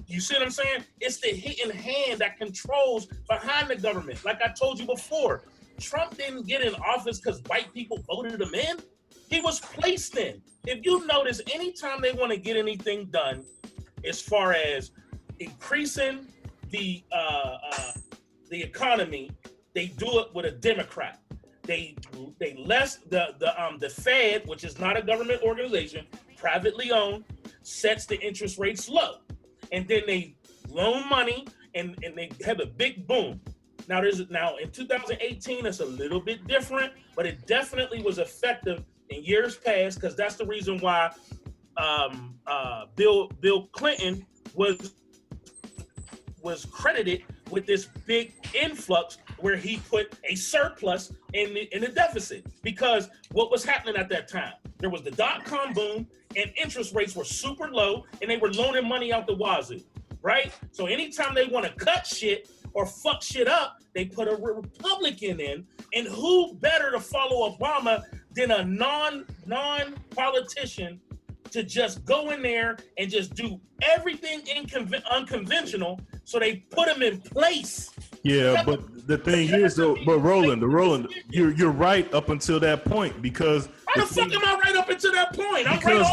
You see what I'm saying? It's the hidden hand that controls behind the government. Like I told you before, Trump didn't get in office because white people voted him in. He was placed in. If you notice, anytime they want to get anything done, as far as increasing the economy, they do it with a Democrat. They the Fed, which is not a government organization, privately owned, sets the interest rates low, and then they loan money and they have a big boom. Now in 2018, it's a little bit different, but it definitely was effective in years past because that's the reason why Bill Clinton was credited with this big influx where he put a surplus in the deficit, because what was happening at that time? There was the dot-com boom and interest rates were super low and they were loaning money out the wazoo. right? So anytime they want to cut shit or fuck shit up, they put a Republican in, and who better to follow Obama than a non-politician to just go in there and just do everything unconventional, so they put him in place. Yeah, but the thing is, though, Roland, you're right up until that point, because How the fuck am I right up until that point? I'm because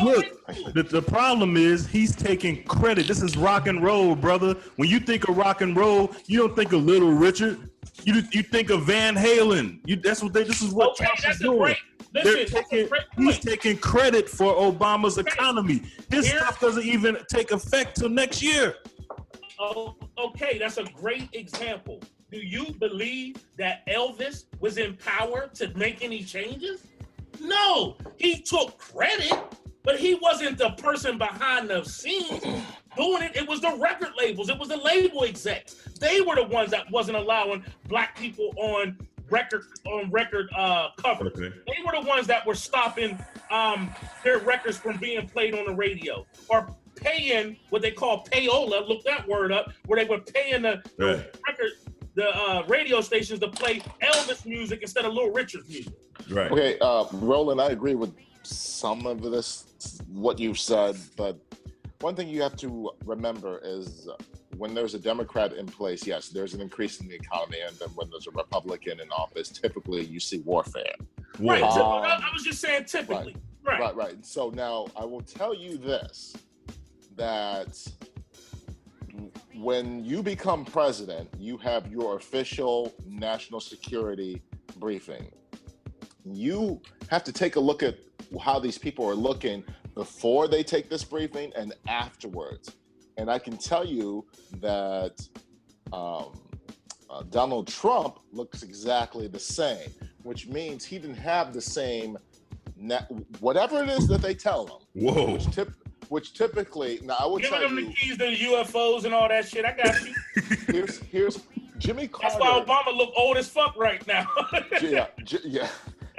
right look, the problem is he's taking credit. This is rock and roll, brother. When you think of rock and roll, you don't think of Little Richard. You think of Van Halen. This is what Trump is doing. He's taking credit for Obama's economy. His stuff doesn't even take effect till next year. Oh, okay, that's a great example. Do you believe that Elvis was in power to make any changes? No, he took credit, but he wasn't the person behind the scenes doing it. It was the record labels. It was the label execs. They were the ones that wasn't allowing black people on record covers. Okay. They were the ones that were stopping their records from being played on the radio, or paying what they call payola. Look that word up, where they were paying the radio stations to play Elvis music instead of Little Richard's music. Right. Okay, Roland, I agree with some of this, what you've said, but one thing you have to remember is when there's a Democrat in place, yes, there's an increase in the economy, and then when there's a Republican in office, typically you see warfare. Right. I was just saying typically. Right. So now I will tell you this, that when you become president, you have your official national security briefing. You have to take a look at how these people are looking before they take this briefing and afterwards. And I can tell you that Donald Trump looks exactly the same, which means he didn't have the same, whatever it is that they tell him. Whoa. Which typically, now I will tell you. Giving them the keys to the UFOs and all that shit. I got you. Here's Jimmy Carter. That's why Obama look old as fuck right now. Yeah.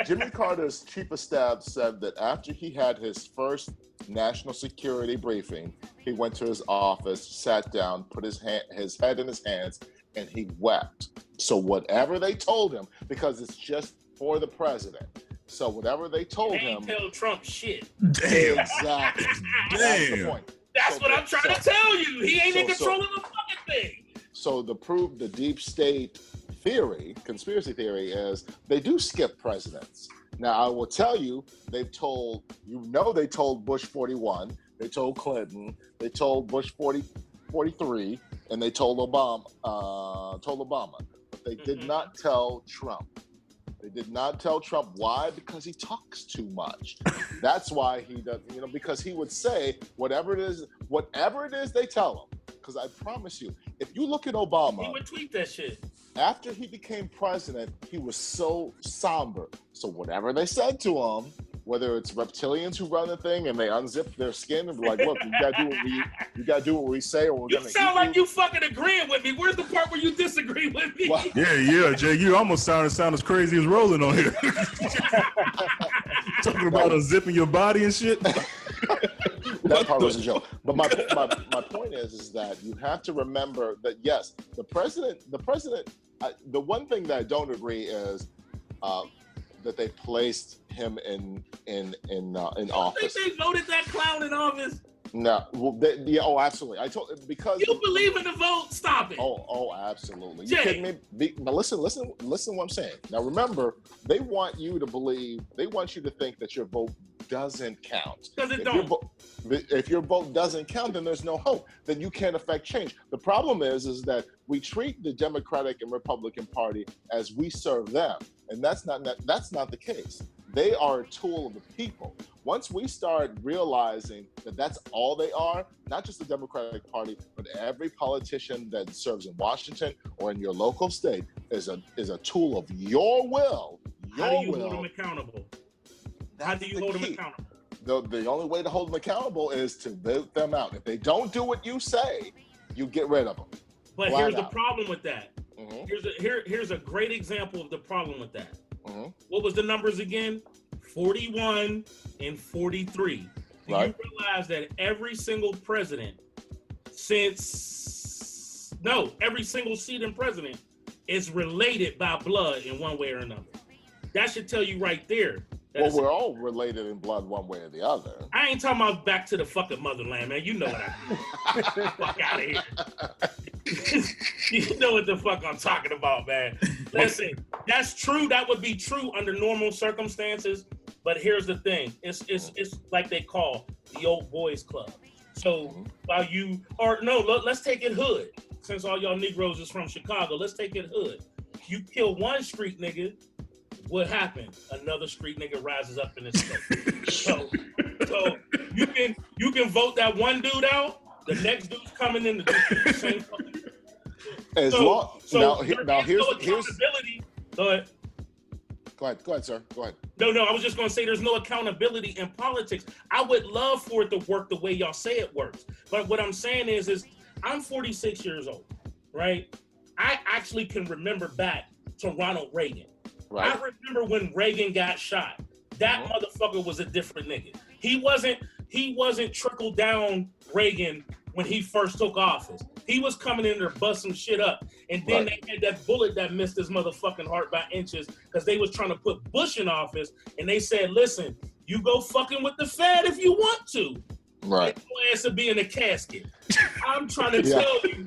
Jimmy Carter's chief of staff said that after he had his first national security briefing, he went to his office, sat down, put his head in his hands, and he wept. So whatever they told him, because it's just for the president. So whatever they told him. Tell Trump shit. Damn. Exactly. Damn. That's the point. That's what I'm trying to tell you. He ain't in control of the fucking thing. So to prove the deep state theory, conspiracy theory, is they do skip presidents. Now I will tell you, they told Bush 41, they told Clinton, they told Bush 43, and they told Obama. But they did not tell Trump. They did not tell Trump. Why? Because he talks too much. That's why he does, because he would say whatever it is they tell him. Because I promise you, if you look at Obama, he would tweet that shit. After he became president, he was so somber. So whatever they said to him, whether it's reptilians who run the thing and they unzip their skin and be like, look, you gotta do what we say, or we're gonna. You sound like you fucking agreeing with me. Where's the part where you disagree with me? Well, yeah, Jay, you almost sound as crazy as Roland on here. Talking about unzipping your body and shit. That part was a joke. But my point is that you have to remember that, yes, the president, the one thing that I don't agree is that they placed him in office. They voted that clown in office. No, absolutely. Because you believe in the vote. Stop it. Oh, absolutely. You kidding me? Now listen what I'm saying. Now remember, they want you to believe. They want you to think that your vote doesn't count. Because it don't. If your vote doesn't count, then there's no hope. Then you can't affect change. The problem is that we treat the Democratic and Republican Party as we serve them, and that's not the case. They are a tool of the people. Once we start realizing that that's all they are, not just the Democratic Party, but every politician that serves in Washington or in your local state is a tool of your will. How do you hold them accountable? How do you hold them accountable? The only way to hold them accountable is to vote them out. If they don't do what you say, you get rid of them. But here's the problem with that. Mm-hmm. Here's a great example of the problem with that. Mm-hmm. What was the numbers again? 41 and 43. Do you realize that every single president every single sitting president is related by blood in one way or another. That should tell you right there. Well, we're all related in blood one way or the other. I ain't talking about back to the fucking motherland, man. You know what I mean. Fuck out of here. You know what the fuck I'm talking about, man. Listen, that's true. That would be true under normal circumstances. But here's the thing. It's like they call the old boys club. So let's take it hood. Since all y'all Negroes is from Chicago, let's take it hood. You kill one street nigga, what happened? Another street nigga rises up in this place. So you can vote that one dude out. The next dude's coming in to do the same fucking thing. Here's accountability. Go ahead. Go ahead, sir. Go ahead. No, I was just going to say there's no accountability in politics. I would love for it to work the way y'all say it works. But what I'm saying is I'm 46 years old, right? I actually can remember back to Ronald Reagan. Right. I remember when Reagan got shot. That motherfucker was a different nigga. He wasn't trickle down Reagan when he first took office. He was coming in there busting shit up. And then they had that bullet that missed his motherfucking heart by inches because they was trying to put Bush in office. And they said, listen, you go fucking with the Fed if you want to. Right. Your ass will be in a casket. I'm trying to tell you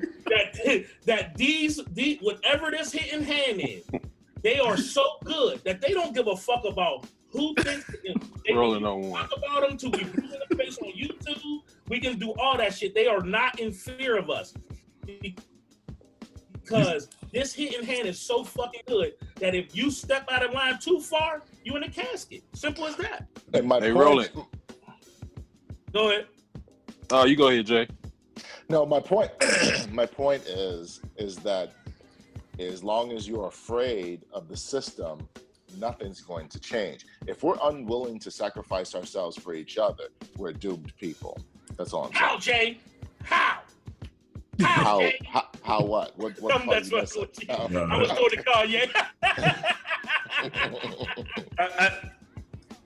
that these whatever this hitting hand is, they are so good that they don't give a fuck about who thinks they Rolling on one. Talk about them till we blue in the face on YouTube. We can do all that shit. They are not in fear of us because this hitting hand is so fucking good that if you step out of line too far, you in a casket. Simple as that. And Roland. Go ahead. Oh, you go ahead, Jay. No, my point is that as long as you're afraid of the system, nothing's going to change. If we're unwilling to sacrifice ourselves for each other, we're doomed people. That's all I'm saying. How, Jay? How? How what? What that's what I was going to call you.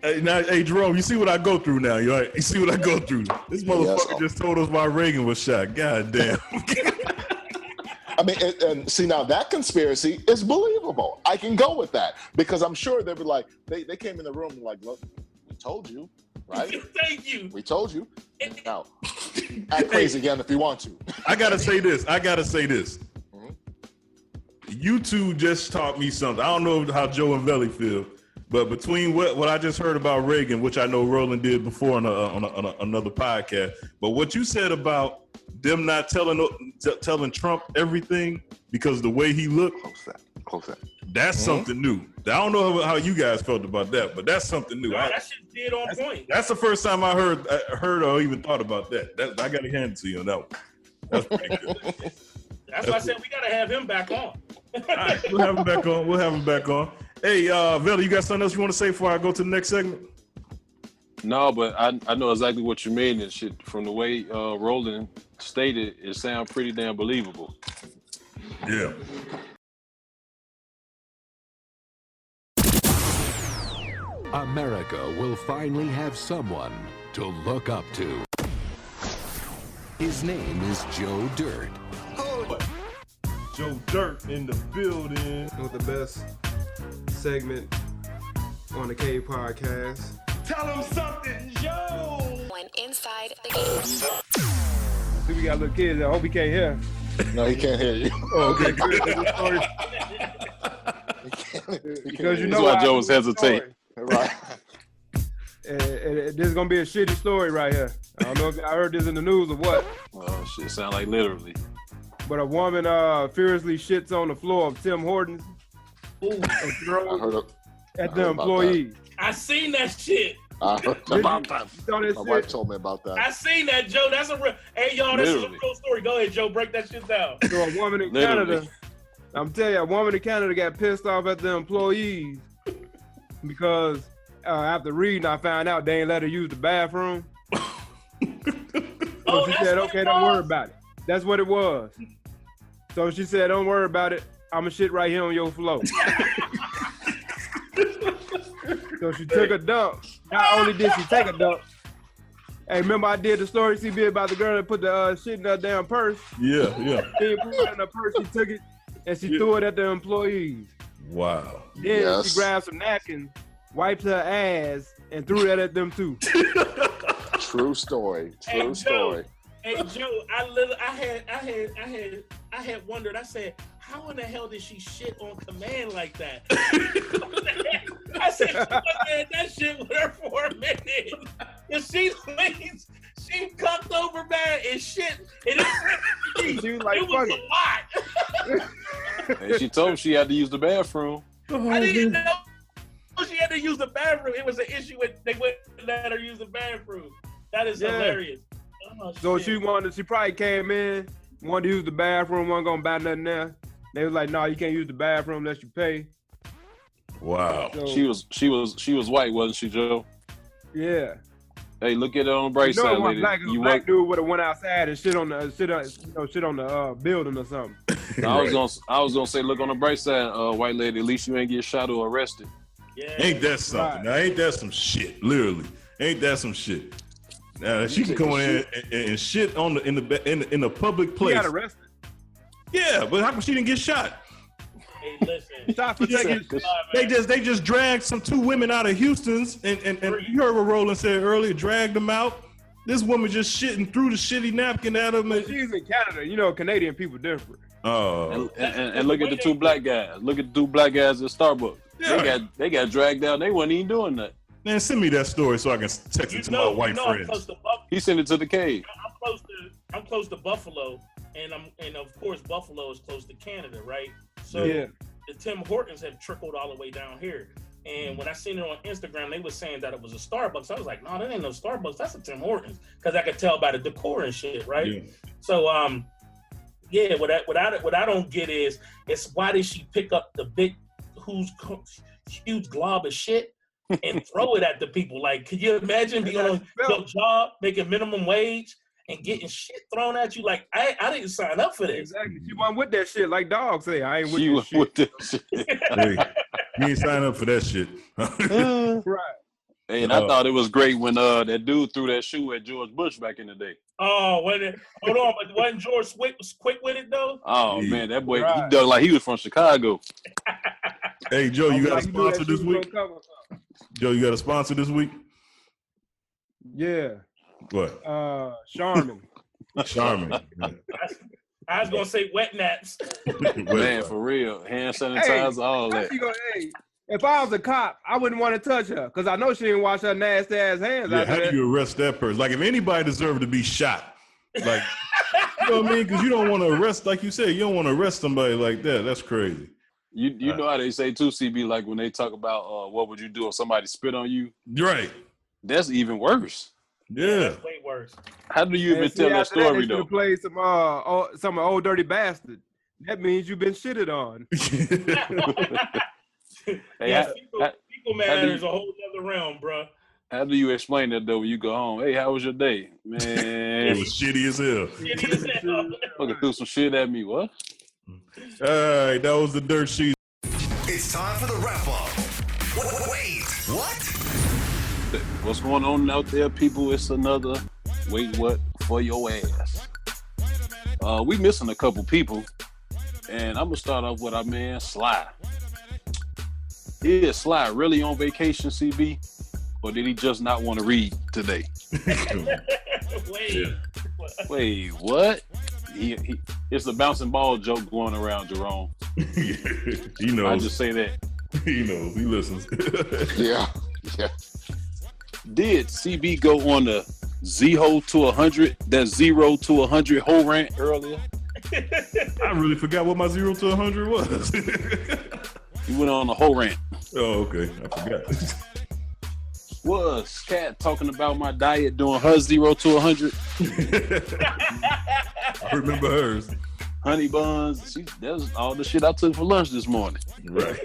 Hey, Jerome, you see what I go through now? You see what I go through? This motherfucker just told us why Reagan was shot. God damn. I mean, and see, now that conspiracy is believable. I can go with that because I'm sure they'd be like, they came in the room and like, look, we told you, right? Thank you. We told you. Now, act crazy again if you want to. I gotta say this. Mm-hmm. You two just taught me something. I don't know how Joe and Velle feel, but between what I just heard about Reagan, which I know Roland did before on another podcast, but what you said about them not telling Trump everything because the way he looked. Close that. That's something new. I don't know how you guys felt about that, but that's something new. No, that shit's dead on point. That's the first time I heard or even thought about that. I got to hand it to you on that one. That's pretty good. That's why I said we got to have him back on. All right, we'll have him back on. Hey, Velle, you got something else you want to say before I go to the next segment? No, but I know exactly what you mean and shit. From the way Roland stated, it sounds pretty damn believable. Yeah. America will finally have someone to look up to. His name is Joe Dirt. Joe Dirt in the building. With the best segment on the Cave podcast. Tell him something, Joe! When inside the cave. See, we got little kids. I hope he can't hear. No, he can't hear you. Oh, okay, good. Because you know why Joe was hesitating. Right. And this is gonna be a shitty story right here. I don't know if I heard this in the news or what. Oh shit, sound like literally. But a woman furiously shits on the floor of Tim Hortons and throws at the employees. I seen that shit. I heard about that. My wife told me about that. I seen that, Joe. That's a real. Hey, y'all, this is a real story. Go ahead, Joe. Break that shit down. So a woman in Canada, I'm telling you, a woman in Canada got pissed off at the employees because after reading, I found out they ain't let her use the bathroom. So she said, okay, don't worry about it. That's what it was. So she said, don't worry about it. I'm going to shit right here on your floor. So she took a dump. Not only did she take a dump, Hey, remember I did the story, CB, about the girl that put the shit in her damn purse? Yeah. She put it in her purse, she took it, and she threw it at the employees. Wow. Then she grabbed some napkins, wiped her ass, and threw that at them too. True story. True story. Hey Joe, I had wondered. I said, how in the hell did she shit on command like that? I said, man, that shit with her for a minute. And she cucked over, man, and shit. And she was like, it was a lot. And she told him she had to use the bathroom. I didn't know she had to use the bathroom. It was an issue with they wouldn't let her use the bathroom. That is hilarious. Oh, so shit. she probably came in, wanted to use the bathroom, wasn't gonna buy nothing there. They was like, no, you can't use the bathroom unless you pay. Wow. So, She was white, wasn't she, Joe? Yeah. Hey, look at it on the bright side, lady. Black dude would have went outside and shit on the building or something. I was gonna say, look on the bright side, white lady. At least you ain't get shot or arrested. Yeah. Ain't that something? Now, ain't that some shit? Literally, ain't that some shit? Now she can come in and shit on in the public place. She got arrested. Yeah, but how come she didn't get shot? Hey, listen. They just dragged two women out of Houston's and you heard what Roland said earlier, dragged them out. This woman just shitting threw the shitty napkin at them. She's in Canada. You know, Canadian people different. Oh. And look at the two black guys. Look at the two black guys at Starbucks. Yeah. They got dragged down. They wasn't even doing that. Man, send me that story so I can text it to my white friends. He sent it to the cave. I'm close to Buffalo, and of course Buffalo is close to Canada, right? So the Tim Hortons have trickled all the way down here. And when I seen it on Instagram, they was saying that it was a Starbucks. I was like, no, that ain't no Starbucks. That's a Tim Hortons, because I could tell by the decor and shit, right? Yeah. So what I don't get is why did she pick up the big huge glob of shit and throw it at the people? Like, could you imagine being on your job, making minimum wage, and getting shit thrown at you? Like, I didn't sign up for this. Exactly. She wasn't with that shit, like dogs say. I ain't with she this shit. With that shit. Hey, you ain't sign up for that shit. Right. Hey, and I thought it was great when that dude threw that shoe at George Bush back in the day. Oh, hold on, but wasn't George quick with it though? Oh man, that boy he done like he was from Chicago. Hey Joe, you got a sponsor this week? Joe, you got a sponsor this week? Yeah. What? Charmin. Charmin. I was gonna say wet naps. Man, for real, hand sanitizer, all that. If I was a cop, I wouldn't want to touch her because I know she didn't wash her nasty ass hands. Yeah, how do you arrest that person? Like, if anybody deserved to be shot, like, you know what I mean? Because you don't want to arrest, like you said, you don't want to arrest somebody like that. That's crazy. You know how they say too, CB, like when they talk about what would you do if somebody spit on you? Right. That's even worse. Yeah. That's way worse. How do you even tell that story though? Play some old dirty bastard. That means you've been shitted on. Hey, yeah, people man is a whole other realm, bro. How do you explain that though when you go home? Hey, how was your day? Man, it was shitty as hell. Shitty as hell. Fucking threw some shit at me. What? All right, that was the dirt sheet. It's time for the wrap up. Wait, what? What's going on out there, people? It's another wait what for your ass. We missing a couple people, and I'm gonna start off with our man Sly. Is Sly really on vacation, CB? Or did he just not want to read today? Wait, what? It's the bouncing ball joke going around, Jerome. He knows. I just say that. He knows. He listens. Yeah. Did CB go on the 0 to 100, that 0 to 100 whole rant earlier? I really forgot what my 0 to 100 was. You went on a whole rant. Oh, okay. I forgot. Was Kat talking about my diet doing her 0 to 100? I remember hers. Honey buns. That was all the shit I took for lunch this morning. Right.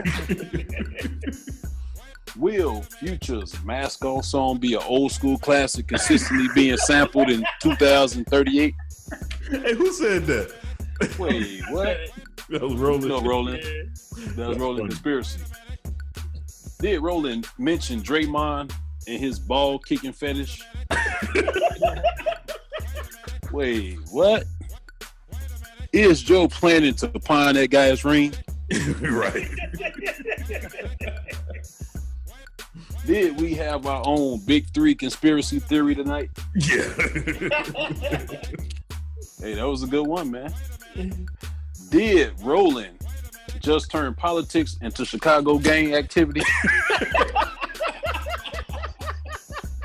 Will Future's Mask On song be an old school classic consistently being sampled in 2038? Hey, who said that? Wait, what? That was Roland. No, Roland. That was Roland Conspiracy. Did Roland mention Draymond and his ball kicking fetish? Wait, what? Is Joe planning to pawn that guy's ring? Right. Did we have our own Big Three conspiracy theory tonight? Yeah. Hey, that was a good one, man. Did Roland just turn politics into Chicago gang activity?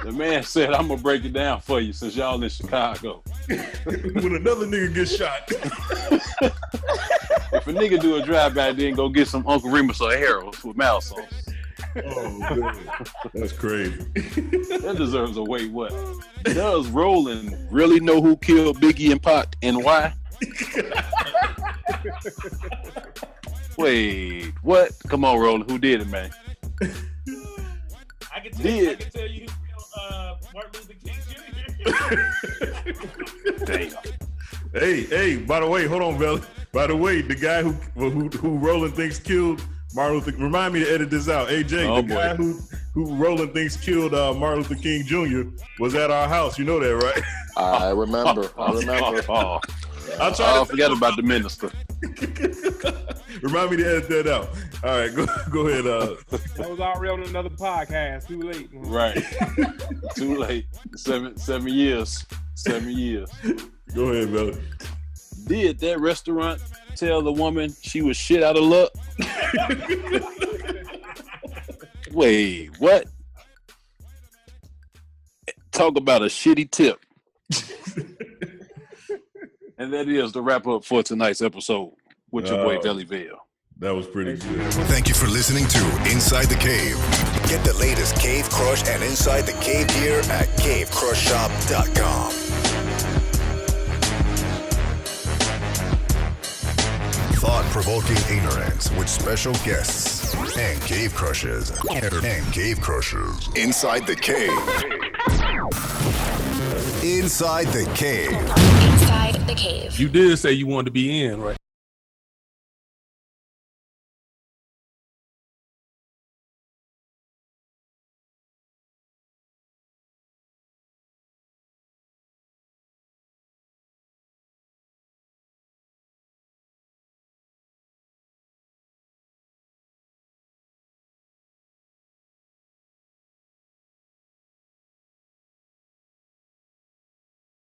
The man said, I'm going to break it down for you since y'all in Chicago. When another nigga gets shot. If a nigga do a drive-by, then go get some Uncle Remus or Harold's with mouth sauce. Oh, man. That's crazy. That deserves a wait what? Does Roland really know who killed Biggie and Pac and why? Wait, what? Come on, Roland. Who did it, man? I can tell you who killed Martin Luther King Jr. Damn. Hey, by the way, hold on, Velle. By the way, the guy who Roland thinks killed Martin Luther, remind me to edit this out. AJ, guy who Roland thinks killed Martin Luther King Jr. was at our house. You know that, right? I remember. I forgot about the minister. Remind me to edit that out. All right, go ahead. That was already on another podcast. Too late. Man. Right. Too late. 7 years. 7 years. Go ahead, Velle. Did that restaurant tell the woman she was shit out of luck? Wait, what? Talk about a shitty tip. And that is the wrap up for tonight's episode with your boy Velle. That was pretty good. Thank you for listening to Inside the Cave. Get the latest Cave Crush and Inside the Cave gear at cavecrushshop.com. Thought-provoking ignorance with special guests and cave crushes. Inside the Cave. Inside the Cave. Inside the Cave. You did say you wanted to be in, right?